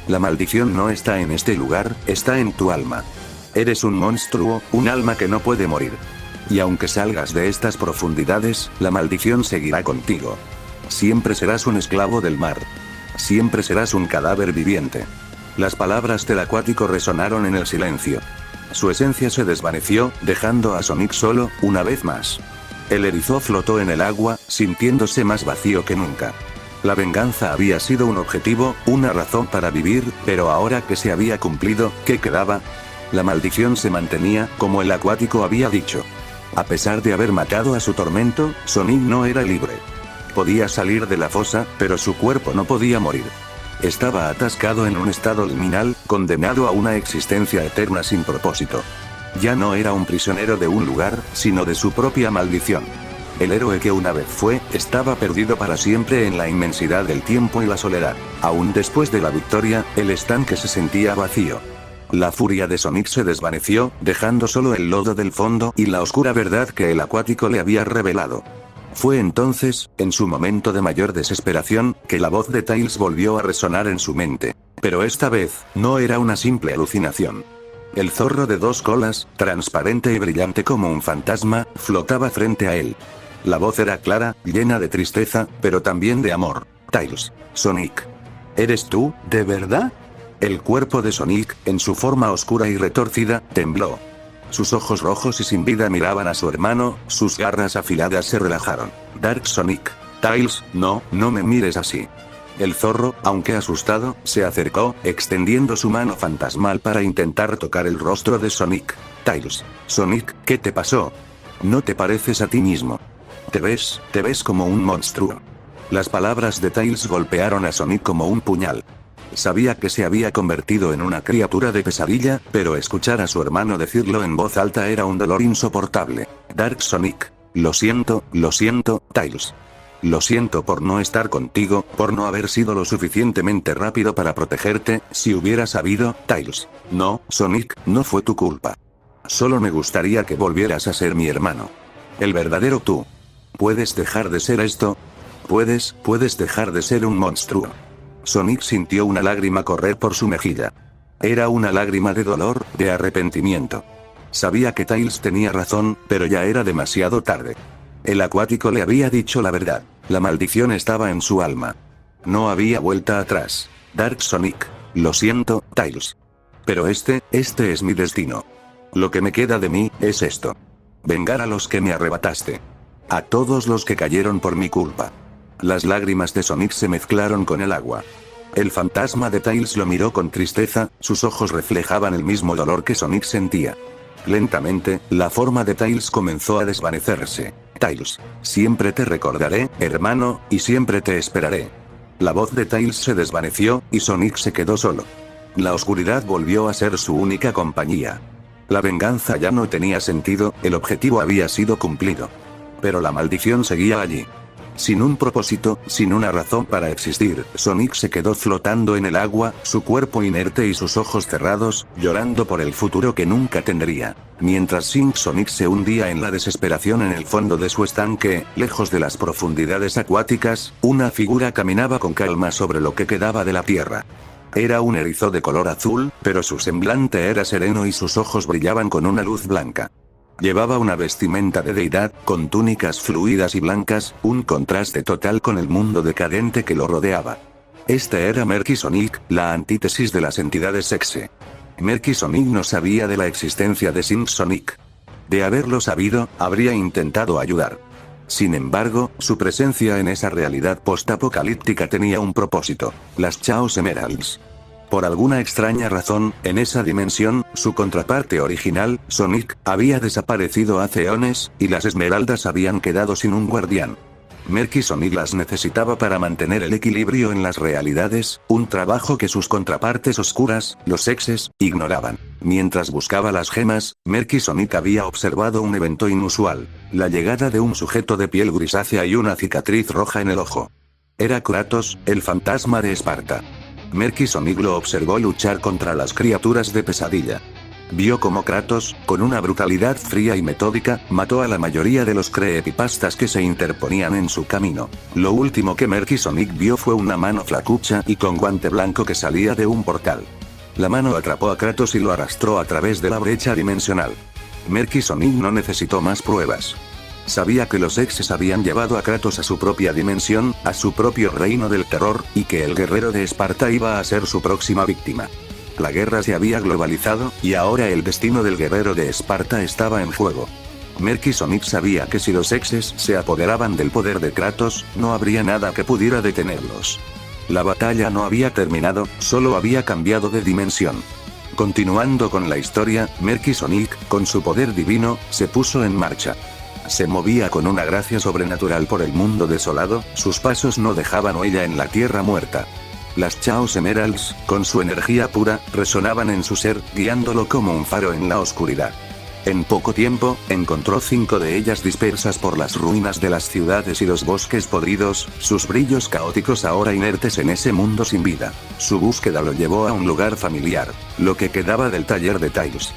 La maldición no está en este lugar, está en tu alma. Eres un monstruo, un alma que no puede morir. Y aunque salgas de estas profundidades, la maldición seguirá contigo. Siempre serás un esclavo del mar. Siempre serás un cadáver viviente. Las palabras del acuático resonaron en el silencio. Su esencia se desvaneció, dejando a Sonic solo, una vez más. El erizo flotó en el agua, sintiéndose más vacío que nunca. La venganza había sido un objetivo, una razón para vivir, pero ahora que se había cumplido, ¿qué quedaba? La maldición se mantenía, como el acuático había dicho. A pesar de haber matado a su tormento, Sonic no era libre. Podía salir de la fosa, pero su cuerpo no podía morir. Estaba atascado en un estado liminal, condenado a una existencia eterna sin propósito. Ya no era un prisionero de un lugar, sino de su propia maldición. El héroe que una vez fue, estaba perdido para siempre en la inmensidad del tiempo y la soledad. Aún después de la victoria, el estanque se sentía vacío. La furia de Sonic se desvaneció, dejando solo el lodo del fondo y la oscura verdad que el acuático le había revelado. Fue entonces, en su momento de mayor desesperación, que la voz de Tails volvió a resonar en su mente. Pero esta vez, no era una simple alucinación. El zorro de dos colas, transparente y brillante como un fantasma, flotaba frente a él. La voz era clara, llena de tristeza, pero también de amor. Tails. Sonic. ¿Eres tú, de verdad? El cuerpo de Sonic, en su forma oscura y retorcida, tembló. Sus ojos rojos y sin vida miraban a su hermano, sus garras afiladas se relajaron. Dark Sonic. Tails, no me mires así. El zorro, aunque asustado, se acercó, extendiendo su mano fantasmal para intentar tocar el rostro de Sonic. Tails. Sonic, ¿qué te pasó? No te pareces a ti mismo. Te ves como un monstruo. Las palabras de Tails golpearon a Sonic como un puñal. Sabía que se había convertido en una criatura de pesadilla, pero escuchar a su hermano decirlo en voz alta era un dolor insoportable. Dark Sonic. Lo siento, Tails. Lo siento por no estar contigo, por no haber sido lo suficientemente rápido para protegerte, si hubiera sabido, Tails. No, Sonic, no fue tu culpa. Solo me gustaría que volvieras a ser mi hermano. El verdadero tú. ¿Puedes dejar de ser esto? ¿Puedes dejar de ser un monstruo? Sonic sintió una lágrima correr por su mejilla. Era una lágrima de dolor, de arrepentimiento. Sabía que Tails tenía razón, pero ya era demasiado tarde. El acuático le había dicho la verdad. La maldición estaba en su alma. No había vuelta atrás. Dark Sonic. Lo siento, Tails. Pero este es mi destino. Lo que me queda de mí, es esto. Vengar a los que me arrebataste. A todos los que cayeron por mi culpa. Las lágrimas de Sonic se mezclaron con el agua. El fantasma de Tails lo miró con tristeza, sus ojos reflejaban el mismo dolor que Sonic sentía. Lentamente, la forma de Tails comenzó a desvanecerse. Tails. Siempre te recordaré, hermano, y siempre te esperaré. La voz de Tails se desvaneció, y Sonic se quedó solo. La oscuridad volvió a ser su única compañía. La venganza ya no tenía sentido, el objetivo había sido cumplido. Pero la maldición seguía allí. Sin un propósito, sin una razón para existir, Sonic se quedó flotando en el agua, su cuerpo inerte y sus ojos cerrados, llorando por el futuro que nunca tendría. Mientras Sonic se hundía en la desesperación en el fondo de su estanque, lejos de las profundidades acuáticas, una figura caminaba con calma sobre lo que quedaba de la tierra. Era un erizo de color azul, pero su semblante era sereno y sus ojos brillaban con una luz blanca. Llevaba una vestimenta de deidad, con túnicas fluidas y blancas, un contraste total con el mundo decadente que lo rodeaba. Este era Merky Sonic, la antítesis de las entidades Exe. Merky Sonic no sabía de la existencia de Sonic. De haberlo sabido, habría intentado ayudar. Sin embargo, su presencia en esa realidad postapocalíptica tenía un propósito: las Chaos Emeralds. Por alguna extraña razón, en esa dimensión, su contraparte original, Sonic, había desaparecido hace eones, y las esmeraldas habían quedado sin un guardián. Merky Sonic las necesitaba para mantener el equilibrio en las realidades, un trabajo que sus contrapartes oscuras, los Exes, ignoraban. Mientras buscaba las gemas, Merky Sonic había observado un evento inusual: la llegada de un sujeto de piel grisácea y una cicatriz roja en el ojo. Era Kratos, el fantasma de Esparta. Merky Sonic lo observó luchar contra las criaturas de pesadilla. Vio cómo Kratos, con una brutalidad fría y metódica, mató a la mayoría de los creepypastas que se interponían en su camino. Lo último que Merky Sonic vio fue una mano flacucha y con guante blanco que salía de un portal. La mano atrapó a Kratos y lo arrastró a través de la brecha dimensional. Merky Sonic no necesitó más pruebas. Sabía que los Exes habían llevado a Kratos a su propia dimensión, a su propio reino del terror, y que el guerrero de Esparta iba a ser su próxima víctima. La guerra se había globalizado, y ahora el destino del guerrero de Esparta estaba en juego. Merky Sonic sabía que si los Exes se apoderaban del poder de Kratos, no habría nada que pudiera detenerlos. La batalla no había terminado, solo había cambiado de dimensión. Continuando con la historia, Merky Sonic, con su poder divino, se puso en marcha. Se movía con una gracia sobrenatural por el mundo desolado, sus pasos no dejaban huella en la tierra muerta. Las Chaos Emeralds, con su energía pura, resonaban en su ser, guiándolo como un faro en la oscuridad. En poco tiempo, encontró 5 de ellas dispersas por las ruinas de las ciudades y los bosques podridos, sus brillos caóticos ahora inertes en ese mundo sin vida. Su búsqueda lo llevó a un lugar familiar, lo que quedaba del taller de Tails.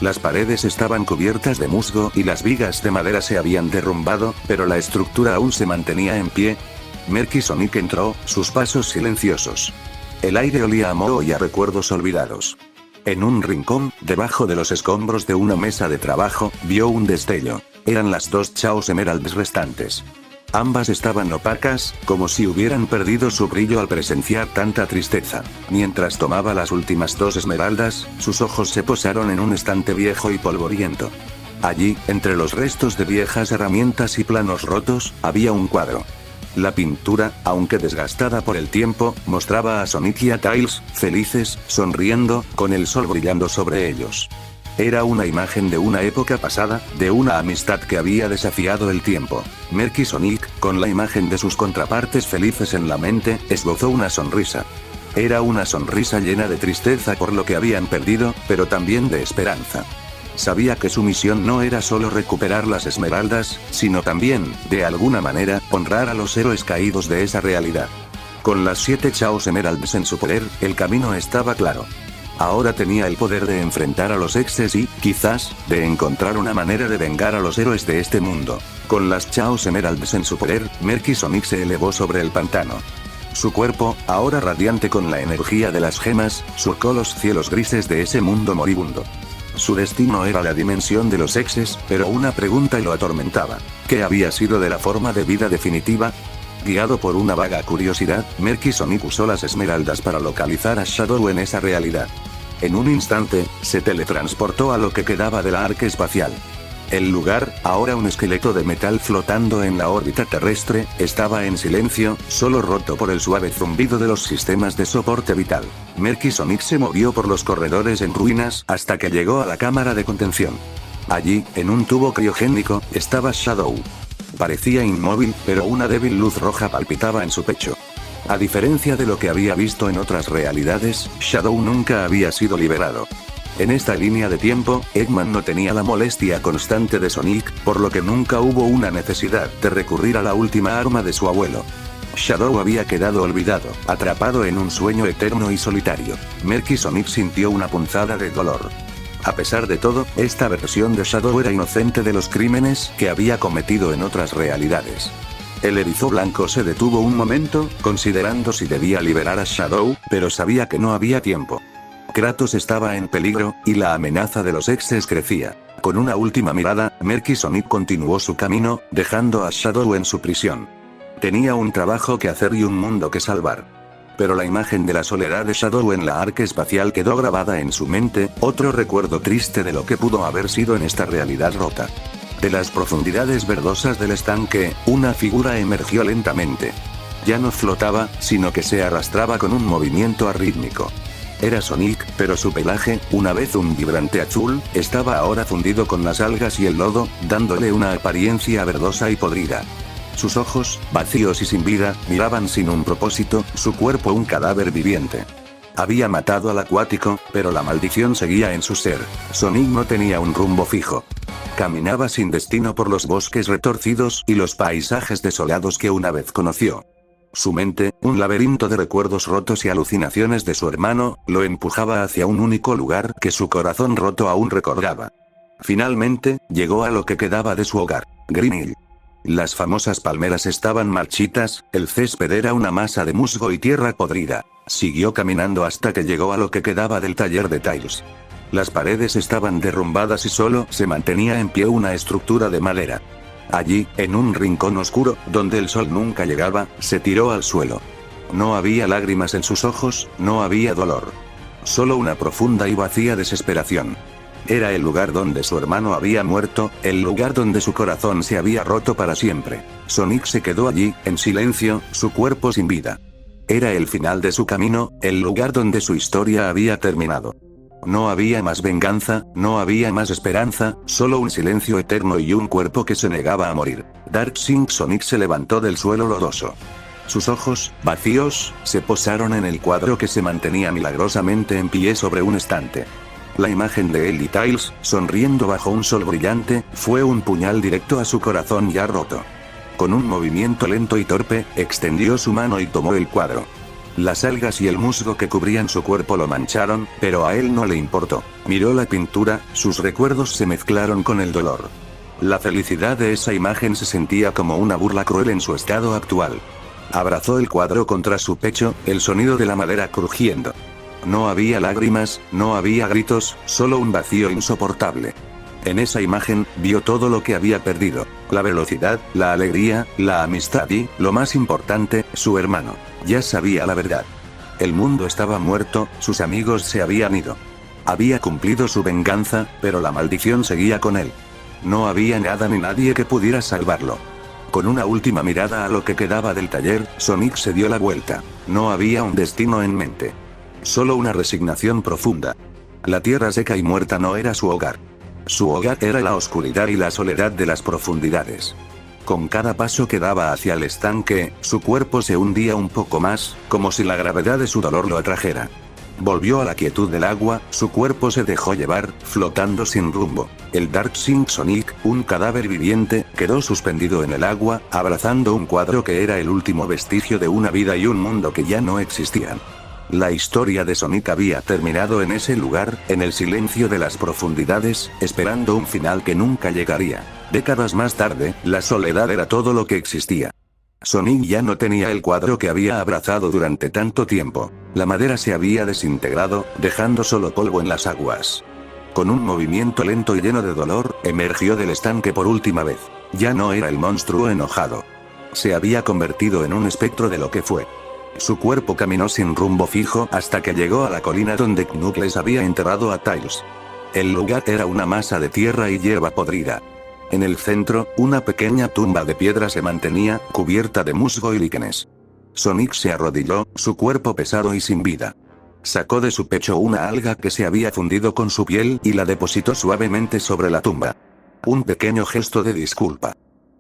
Las paredes estaban cubiertas de musgo y las vigas de madera se habían derrumbado, pero la estructura aún se mantenía en pie. Merky Sonic entró, sus pasos silenciosos. El aire olía a moho y a recuerdos olvidados. En un rincón, debajo de los escombros de una mesa de trabajo, vio un destello. Eran las 2 Chaos Emeralds restantes. Ambas estaban opacas, como si hubieran perdido su brillo al presenciar tanta tristeza. Mientras tomaba las últimas 2 esmeraldas, sus ojos se posaron en un estante viejo y polvoriento. Allí, entre los restos de viejas herramientas y planos rotos, había un cuadro. La pintura, aunque desgastada por el tiempo, mostraba a Sonic y a Tails, felices, sonriendo, con el sol brillando sobre ellos. Era una imagen de una época pasada, de una amistad que había desafiado el tiempo. Merky Sonic, con la imagen de sus contrapartes felices en la mente, esbozó una sonrisa. Era una sonrisa llena de tristeza por lo que habían perdido, pero también de esperanza. Sabía que su misión no era solo recuperar las esmeraldas, sino también, de alguna manera, honrar a los héroes caídos de esa realidad. Con las 7 Chaos Emeralds en su poder, el camino estaba claro. Ahora tenía el poder de enfrentar a los Exes y, quizás, de encontrar una manera de vengar a los héroes de este mundo. Con las Chaos Emeralds en su poder, Merky Sonic se elevó sobre el pantano. Su cuerpo, ahora radiante con la energía de las gemas, surcó los cielos grises de ese mundo moribundo. Su destino era la dimensión de los Exes, pero una pregunta lo atormentaba. ¿Qué había sido de la forma de vida definitiva? Guiado por una vaga curiosidad, Merky Sonic usó las esmeraldas para localizar a Shadow en esa realidad. En un instante, se teletransportó a lo que quedaba de la arca espacial. El lugar, ahora un esqueleto de metal flotando en la órbita terrestre, estaba en silencio, solo roto por el suave zumbido de los sistemas de soporte vital. Merky Sonic se movió por los corredores en ruinas hasta que llegó a la cámara de contención. Allí, en un tubo criogénico, estaba Shadow. Parecía inmóvil, pero una débil luz roja palpitaba en su pecho. A diferencia de lo que había visto en otras realidades, Shadow nunca había sido liberado. En esta línea de tiempo, Eggman no tenía la molestia constante de Sonic, por lo que nunca hubo una necesidad de recurrir a la última arma de su abuelo. Shadow había quedado olvidado, atrapado en un sueño eterno y solitario. Merky Sonic sintió una punzada de dolor. A pesar de todo, esta versión de Shadow era inocente de los crímenes que había cometido en otras realidades. El erizo blanco se detuvo un momento, considerando si debía liberar a Shadow, pero sabía que no había tiempo. Kratos estaba en peligro, y la amenaza de los exes crecía. Con una última mirada, Merky Sonic continuó su camino, dejando a Shadow en su prisión. Tenía un trabajo que hacer y un mundo que salvar. Pero la imagen de la soledad de Shadow en la arca espacial quedó grabada en su mente, otro recuerdo triste de lo que pudo haber sido en esta realidad rota. De las profundidades verdosas del estanque, una figura emergió lentamente. Ya no flotaba, sino que se arrastraba con un movimiento arrítmico. Era Sonic, pero su pelaje, una vez un vibrante azul, estaba ahora fundido con las algas y el lodo, dándole una apariencia verdosa y podrida. Sus ojos, vacíos y sin vida, miraban sin un propósito, su cuerpo un cadáver viviente. Había matado al acuático, pero la maldición seguía en su ser. Sonic no tenía un rumbo fijo. Caminaba sin destino por los bosques retorcidos y los paisajes desolados que una vez conoció. Su mente, un laberinto de recuerdos rotos y alucinaciones de su hermano, lo empujaba hacia un único lugar que su corazón roto aún recordaba. Finalmente, llegó a lo que quedaba de su hogar, Green Hill. Las famosas palmeras estaban marchitas, el césped era una masa de musgo y tierra podrida. Siguió caminando hasta que llegó a lo que quedaba del taller de Tails. Las paredes estaban derrumbadas y solo se mantenía en pie una estructura de madera. Allí, en un rincón oscuro, donde el sol nunca llegaba, se tiró al suelo. No había lágrimas en sus ojos, no había dolor. Solo una profunda y vacía desesperación. Era el lugar donde su hermano había muerto, el lugar donde su corazón se había roto para siempre. Sonic se quedó allí, en silencio, su cuerpo sin vida. Era el final de su camino, el lugar donde su historia había terminado. No había más venganza, no había más esperanza, solo un silencio eterno y un cuerpo que se negaba a morir. Darksink Sonic se levantó del suelo lodoso. Sus ojos, vacíos, se posaron en el cuadro que se mantenía milagrosamente en pie sobre un estante. La imagen de él y Tails, sonriendo bajo un sol brillante, fue un puñal directo a su corazón ya roto. Con un movimiento lento y torpe, extendió su mano y tomó el cuadro. Las algas y el musgo que cubrían su cuerpo lo mancharon, pero a él no le importó. Miró la pintura, sus recuerdos se mezclaron con el dolor. La felicidad de esa imagen se sentía como una burla cruel en su estado actual. Abrazó el cuadro contra su pecho, el sonido de la madera crujiendo. No había lágrimas, no había gritos, solo un vacío insoportable. En esa imagen, vio todo lo que había perdido. La velocidad, la alegría, la amistad y, lo más importante, su hermano. Ya sabía la verdad. El mundo estaba muerto, sus amigos se habían ido. Había cumplido su venganza, pero la maldición seguía con él. No había nada ni nadie que pudiera salvarlo. Con una última mirada a lo que quedaba del taller, Sonic se dio la vuelta. No había un destino en mente. Solo una resignación profunda. La tierra seca y muerta no era su hogar. Su hogar era la oscuridad y la soledad de las profundidades. Con cada paso que daba hacia el estanque, su cuerpo se hundía un poco más, como si la gravedad de su dolor lo atrajera. Volvió a la quietud del agua, su cuerpo se dejó llevar, flotando sin rumbo. El Darksink Sonic, un cadáver viviente, quedó suspendido en el agua, abrazando un cuadro que era el último vestigio de una vida y un mundo que ya no existían. La historia de Sonic había terminado en ese lugar, en el silencio de las profundidades, esperando un final que nunca llegaría. Décadas más tarde, la soledad era todo lo que existía. Sonic ya no tenía el cuadro que había abrazado durante tanto tiempo. La madera se había desintegrado, dejando solo polvo en las aguas. Con un movimiento lento y lleno de dolor, emergió del estanque por última vez. Ya no era el monstruo enojado. Se había convertido en un espectro de lo que fue. Su cuerpo caminó sin rumbo fijo hasta que llegó a la colina donde Knuckles había enterrado a Tails. El lugar era una masa de tierra y hierba podrida. En el centro, una pequeña tumba de piedra se mantenía, cubierta de musgo y líquenes. Sonic se arrodilló, su cuerpo pesado y sin vida. Sacó de su pecho una alga que se había fundido con su piel y la depositó suavemente sobre la tumba. Un pequeño gesto de disculpa.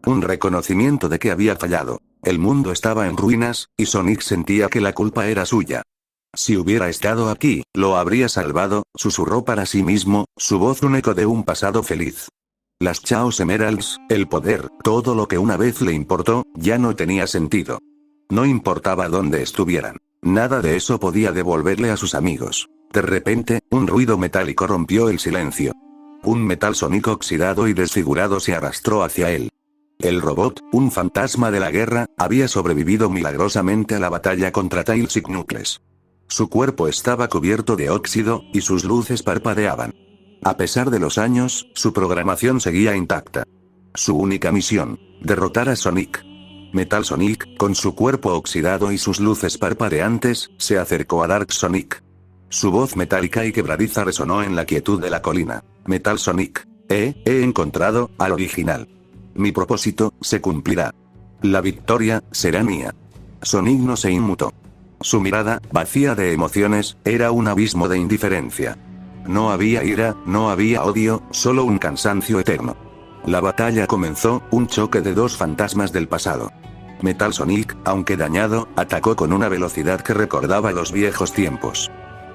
Un reconocimiento de que había fallado. El mundo estaba en ruinas, y Sonic sentía que la culpa era suya. Si hubiera estado aquí, lo habría salvado, susurró para sí mismo, su voz un eco de un pasado feliz. Las Chaos Emeralds, el poder, todo lo que una vez le importó, ya no tenía sentido. No importaba dónde estuvieran. Nada de eso podía devolverle a sus amigos. De repente, un ruido metálico rompió el silencio. Un metal sónico oxidado y desfigurado se arrastró hacia él. El robot, un fantasma de la guerra, había sobrevivido milagrosamente a la batalla contra Tails y Knuckles. Su cuerpo estaba cubierto de óxido, y sus luces parpadeaban. A pesar de los años, su programación seguía intacta. Su única misión: derrotar a Sonic. Metal Sonic, con su cuerpo oxidado y sus luces parpadeantes, se acercó a Dark Sonic. Su voz metálica y quebradiza resonó en la quietud de la colina. Metal Sonic. He encontrado al original. Mi propósito se cumplirá. La victoria será mía. Sonic no se inmutó. Su mirada, vacía de emociones, era un abismo de indiferencia. No había ira, no había odio, solo un cansancio eterno. La batalla comenzó, un choque de dos fantasmas del pasado. Metal Sonic, aunque dañado, atacó con una velocidad que recordaba los viejos tiempos.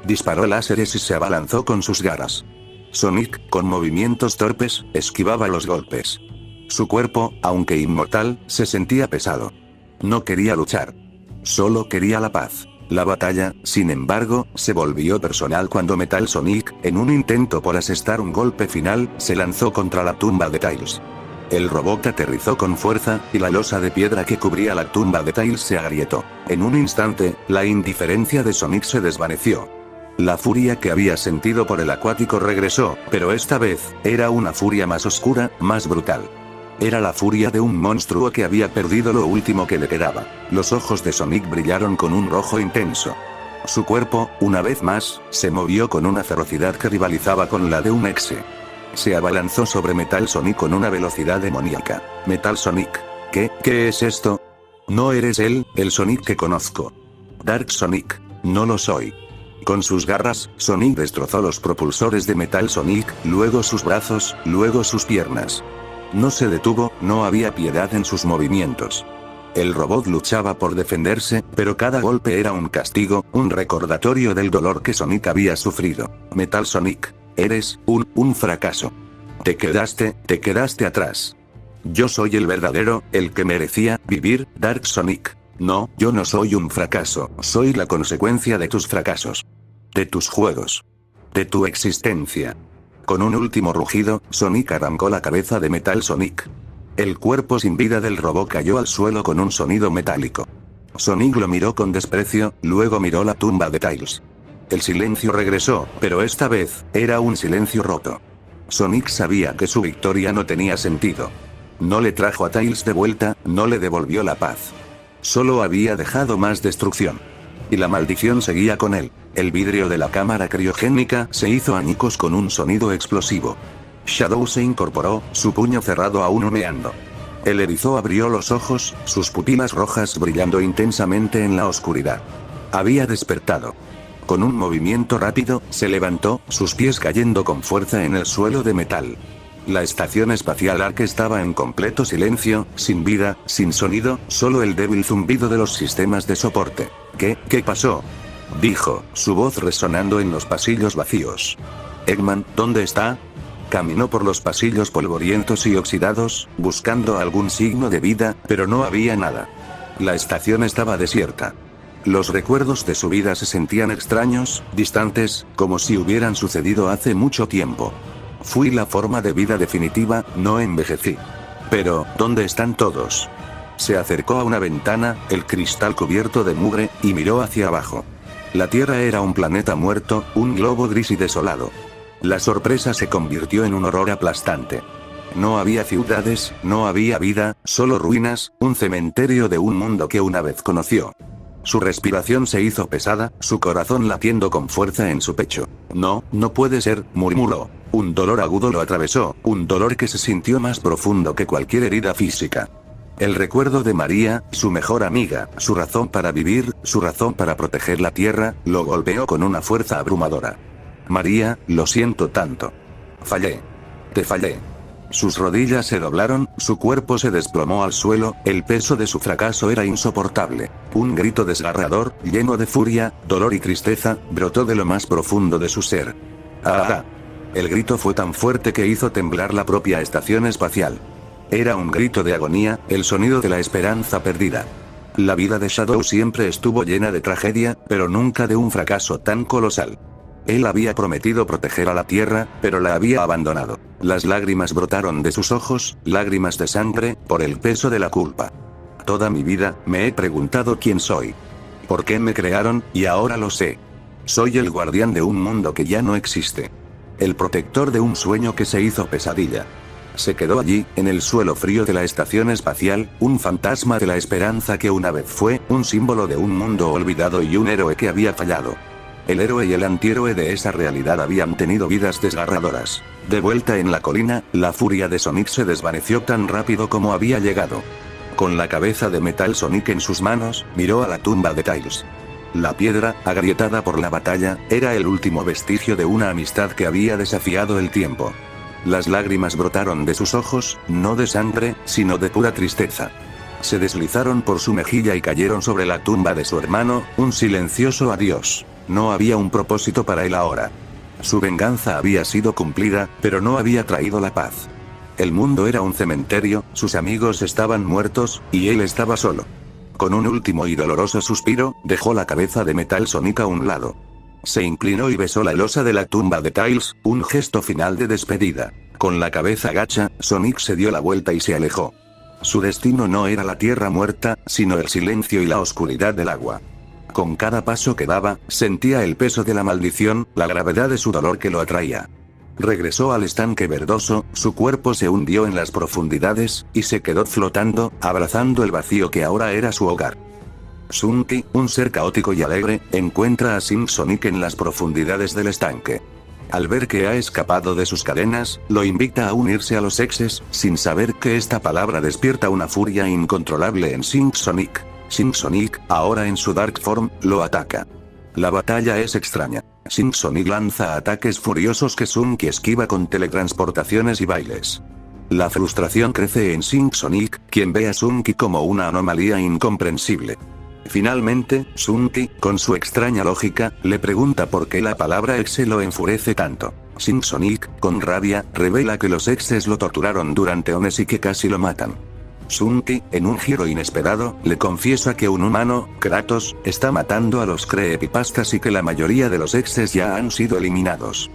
Disparó láseres y se abalanzó con sus garras. Sonic, con movimientos torpes, esquivaba los golpes. Su cuerpo, aunque inmortal, se sentía pesado. No quería luchar. Solo quería la paz. La batalla, sin embargo, se volvió personal cuando Metal Sonic, en un intento por asestar un golpe final, se lanzó contra la tumba de Tails. El robot aterrizó con fuerza, y la losa de piedra que cubría la tumba de Tails se agrietó. En un instante, la indiferencia de Sonic se desvaneció. La furia que había sentido por el acuático regresó, pero esta vez, era una furia más oscura, más brutal. Era la furia de un monstruo que había perdido lo último que le quedaba. Los ojos de Sonic brillaron con un rojo intenso. Su cuerpo, una vez más, se movió con una ferocidad que rivalizaba con la de un exe. Se abalanzó sobre Metal Sonic con una velocidad demoníaca. Metal Sonic. ¿Qué es esto? No eres él, el Sonic que conozco. Dark Sonic. No lo soy. Con sus garras, Sonic destrozó los propulsores de Metal Sonic, luego sus brazos, luego sus piernas. No se detuvo, no había piedad en sus movimientos. El robot luchaba por defenderse, pero cada golpe era un castigo, un recordatorio del dolor que Sonic había sufrido. Metal Sonic. Eres un fracaso. Te quedaste atrás. Yo soy el verdadero, el que merecía vivir, Dark Sonic. No, yo no soy un fracaso, soy la consecuencia de tus fracasos. De tus juegos. De tu existencia. Con un último rugido, Sonic arrancó la cabeza de Metal Sonic. El cuerpo sin vida del robot cayó al suelo con un sonido metálico. Sonic lo miró con desprecio, luego miró la tumba de Tails. El silencio regresó, pero esta vez, era un silencio roto. Sonic sabía que su victoria no tenía sentido. No le trajo a Tails de vuelta, no le devolvió la paz. Solo había dejado más destrucción. Y la maldición seguía con él. El vidrio de la cámara criogénica se hizo añicos con un sonido explosivo. Shadow se incorporó, su puño cerrado aún humeando. El erizo abrió los ojos, sus pupilas rojas brillando intensamente en la oscuridad. Había despertado. Con un movimiento rápido, se levantó, sus pies cayendo con fuerza en el suelo de metal. La estación espacial Ark estaba en completo silencio, sin vida, sin sonido, solo el débil zumbido de los sistemas de soporte. ¿Qué pasó?, dijo, su voz resonando en los pasillos vacíos. Eggman, ¿dónde está? Caminó por los pasillos polvorientos y oxidados, buscando algún signo de vida, pero no había nada. La estación estaba desierta. Los recuerdos de su vida se sentían extraños, distantes, como si hubieran sucedido hace mucho tiempo. Fui la forma de vida definitiva, no envejecí. Pero, ¿dónde están todos? Se acercó a una ventana, el cristal cubierto de mugre, y miró hacia abajo. La Tierra era un planeta muerto, un globo gris y desolado. La sorpresa se convirtió en un horror aplastante. No había ciudades, no había vida, solo ruinas, un cementerio de un mundo que una vez conoció. Su respiración se hizo pesada, su corazón latiendo con fuerza en su pecho. No puede ser, murmuró. Un dolor agudo lo atravesó, un dolor que se sintió más profundo que cualquier herida física. El recuerdo de María, su mejor amiga, su razón para vivir, su razón para proteger la Tierra, lo golpeó con una fuerza abrumadora. María, lo siento tanto. Fallé. Te fallé. Sus rodillas se doblaron, su cuerpo se desplomó al suelo, el peso de su fracaso era insoportable. Un grito desgarrador, lleno de furia, dolor y tristeza, brotó de lo más profundo de su ser. ¡Ah! El grito fue tan fuerte que hizo temblar la propia estación espacial. Era un grito de agonía, el sonido de la esperanza perdida. La vida de Shadow siempre estuvo llena de tragedia, pero nunca de un fracaso tan colosal. Él había prometido proteger a la Tierra, pero la había abandonado. Las lágrimas brotaron de sus ojos, lágrimas de sangre, por el peso de la culpa. Toda mi vida, me he preguntado quién soy. ¿Por qué me crearon? Y ahora lo sé. Soy el guardián de un mundo que ya no existe. El protector de un sueño que se hizo pesadilla. Se quedó allí, en el suelo frío de la estación espacial, un fantasma de la esperanza que una vez fue, un símbolo de un mundo olvidado y un héroe que había fallado. El héroe y el antihéroe de esa realidad habían tenido vidas desgarradoras. De vuelta en la colina, la furia de Sonic se desvaneció tan rápido como había llegado. Con la cabeza de metal Sonic en sus manos, miró a la tumba de Tails. La piedra, agrietada por la batalla, era el último vestigio de una amistad que había desafiado el tiempo. Las lágrimas brotaron de sus ojos, no de sangre, sino de pura tristeza. Se deslizaron por su mejilla y cayeron sobre la tumba de su hermano, un silencioso adiós. No había un propósito para él ahora. Su venganza había sido cumplida, pero no había traído la paz. El mundo era un cementerio, sus amigos estaban muertos, y él estaba solo. Con un último y doloroso suspiro, dejó la cabeza de Metal Sonic a un lado. Se inclinó y besó la losa de la tumba de Tails, un gesto final de despedida. Con la cabeza gacha, Sonic se dio la vuelta y se alejó. Su destino no era la tierra muerta, sino el silencio y la oscuridad del agua. Con cada paso que daba, sentía el peso de la maldición, la gravedad de su dolor que lo atraía. Regresó al estanque verdoso, su cuerpo se hundió en las profundidades, y se quedó flotando, abrazando el vacío que ahora era su hogar. Shunky, un ser caótico y alegre, encuentra a Sing Sonic en las profundidades del estanque. Al ver que ha escapado de sus cadenas, lo invita a unirse a los Exes, sin saber que esta palabra despierta una furia incontrolable en Sing Sonic. Sing Sonic, ahora en su Dark Form, lo ataca. La batalla es extraña. Sing Sonic lanza ataques furiosos que Shunky esquiva con teletransportaciones y bailes. La frustración crece en Sing Sonic, quien ve a Shunky como una anomalía incomprensible. Finalmente, Shunky, con su extraña lógica, le pregunta por qué la palabra exe lo enfurece tanto. Sing Sonic, con rabia, revela que los exes lo torturaron durante ones y que casi lo matan. Shunky, en un giro inesperado, le confiesa que un humano, Kratos, está matando a los creepypastas y que la mayoría de los exes ya han sido eliminados.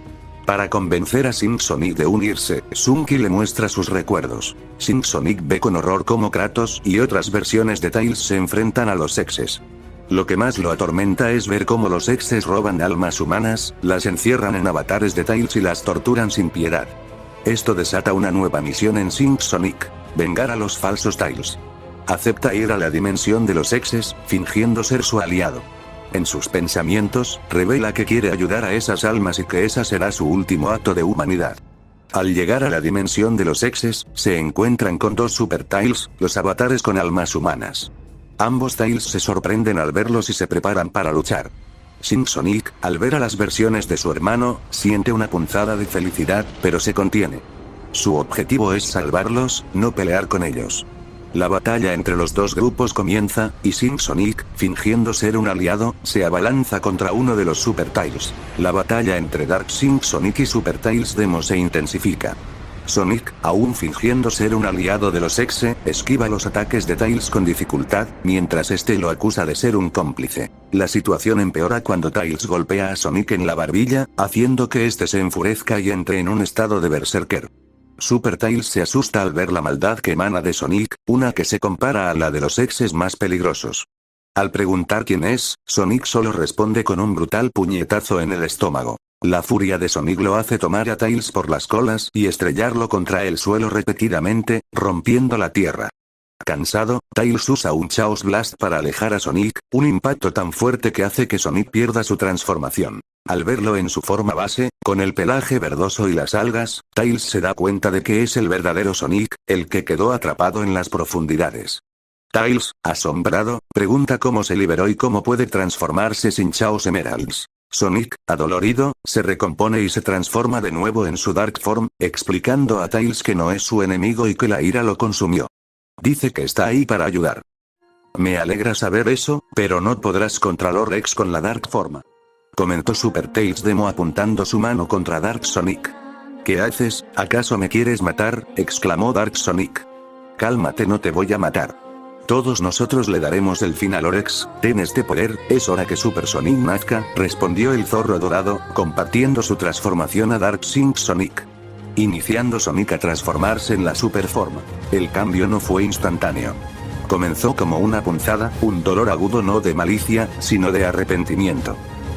Para convencer a Sing Sonic de unirse, Shunky le muestra sus recuerdos. Sing Sonic ve con horror cómo Kratos y otras versiones de Tails se enfrentan a los exes. Lo que más lo atormenta es ver cómo los exes roban almas humanas, las encierran en avatares de Tails y las torturan sin piedad. Esto desata una nueva misión en Sing Sonic: vengar a los falsos Tails. Acepta ir a la dimensión de los exes, fingiendo ser su aliado. En sus pensamientos, revela que quiere ayudar a esas almas y que esa será su último acto de humanidad. Al llegar a la dimensión de los exes, se encuentran con dos Super Tails, los avatares con almas humanas. Ambos Tails se sorprenden al verlos y se preparan para luchar. Sing Sonic, al ver a las versiones de su hermano, siente una punzada de felicidad, pero se contiene. Su objetivo es salvarlos, no pelear con ellos. La batalla entre los dos grupos comienza, y Sing Sonic, fingiendo ser un aliado, se abalanza contra uno de los Super Tails. La batalla entre Dark Sing Sonic y Super Tails Demo se intensifica. Sonic, aún fingiendo ser un aliado de los Exe, esquiva los ataques de Tails con dificultad, mientras este lo acusa de ser un cómplice. La situación empeora cuando Tails golpea a Sonic en la barbilla, haciendo que este se enfurezca y entre en un estado de berserker. Super Tails se asusta al ver la maldad que emana de Sonic, una que se compara a la de los exes más peligrosos. Al preguntar quién es, Sonic solo responde con un brutal puñetazo en el estómago. La furia de Sonic lo hace tomar a Tails por las colas y estrellarlo contra el suelo repetidamente, rompiendo la tierra. Cansado, Tails usa un Chaos Blast para alejar a Sonic, un impacto tan fuerte que hace que Sonic pierda su transformación. Al verlo en su forma base, con el pelaje verdoso y las algas, Tails se da cuenta de que es el verdadero Sonic, el que quedó atrapado en las profundidades. Tails, asombrado, pregunta cómo se liberó y cómo puede transformarse sin Chaos Emeralds. Sonic, adolorido, se recompone y se transforma de nuevo en su Dark Form, explicando a Tails que no es su enemigo y que la ira lo consumió. Dice que está ahí para ayudar. Me alegra saber eso, pero no podrás contra Lord X con la Dark Forma. Comentó Super Tails Demo apuntando su mano contra Dark Sonic. ¿Qué haces? ¿Acaso me quieres matar? Exclamó Dark Sonic. Cálmate, no te voy a matar. Todos nosotros le daremos el fin a Lord X, ten este poder, es hora que Super Sonic nazca, respondió el zorro dorado, compartiendo su transformación a Dark Sync Sonic. Iniciando Sonic a transformarse en la super forma. El cambio no fue instantáneo. Comenzó como una punzada, un dolor agudo no de malicia, sino de arrepentimiento.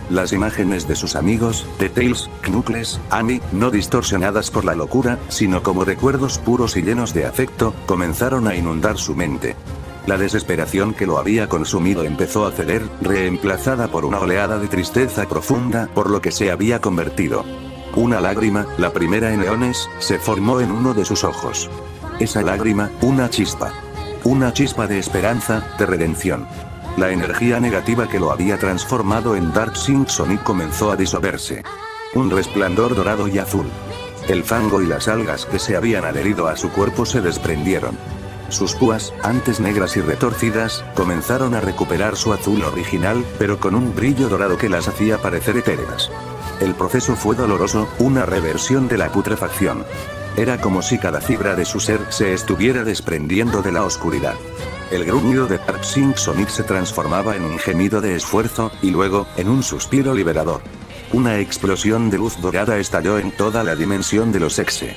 Las imágenes de sus amigos, de Tails, Knuckles, Amy, no distorsionadas por la locura, sino como recuerdos puros y llenos de afecto, comenzaron a inundar su mente. La desesperación que lo había consumido empezó a ceder, reemplazada por una oleada de tristeza profunda por lo que se había convertido. Una lágrima, la primera en eones, se formó en uno de sus ojos. Esa lágrima, una chispa. Una chispa de esperanza, de redención. La energía negativa que lo había transformado en Dark Sync Sonic comenzó a disolverse. Un resplandor dorado y azul. El fango y las algas que se habían adherido a su cuerpo se desprendieron. Sus púas, antes negras y retorcidas, comenzaron a recuperar su azul original, pero con un brillo dorado que las hacía parecer etéreas. El proceso fue doloroso, una reversión de la putrefacción. Era como si cada fibra de su ser se estuviera desprendiendo de la oscuridad. El gruñido de Dark Sync Sonic se transformaba en un gemido de esfuerzo, y luego, en un suspiro liberador. Una explosión de luz dorada estalló en toda la dimensión de los Exe,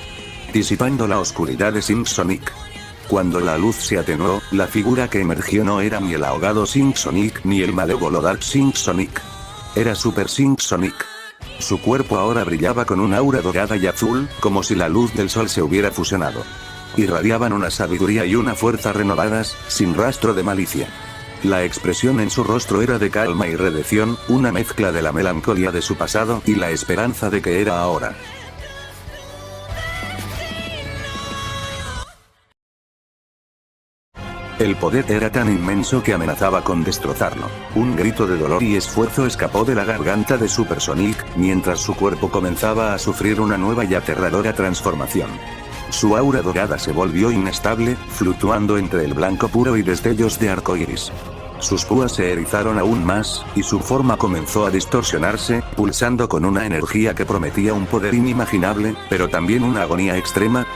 disipando la oscuridad de Sync Sonic. Cuando la luz se atenuó, la figura que emergió no era ni el ahogado Sync Sonic ni el malévolo Dark Sync Sonic. Era Super Sync Sonic. Su cuerpo ahora brillaba con un aura dorada y azul, como si la luz del sol se hubiera fusionado. Irradiaban una sabiduría y una fuerza renovadas, sin rastro de malicia. La expresión en su rostro era de calma y redención, una mezcla de la melancolía de su pasado y la esperanza de que era ahora. El poder era tan inmenso que amenazaba con destrozarlo. Un grito de dolor y esfuerzo escapó de la garganta de Super Sonic, mientras su cuerpo comenzaba a sufrir una nueva y aterradora transformación. Su aura dorada se volvió inestable, fluctuando entre el blanco puro y destellos de arco iris. Sus púas se erizaron aún más, y su forma comenzó a distorsionarse, pulsando con una energía que prometía un poder inimaginable, pero también una agonía extrema.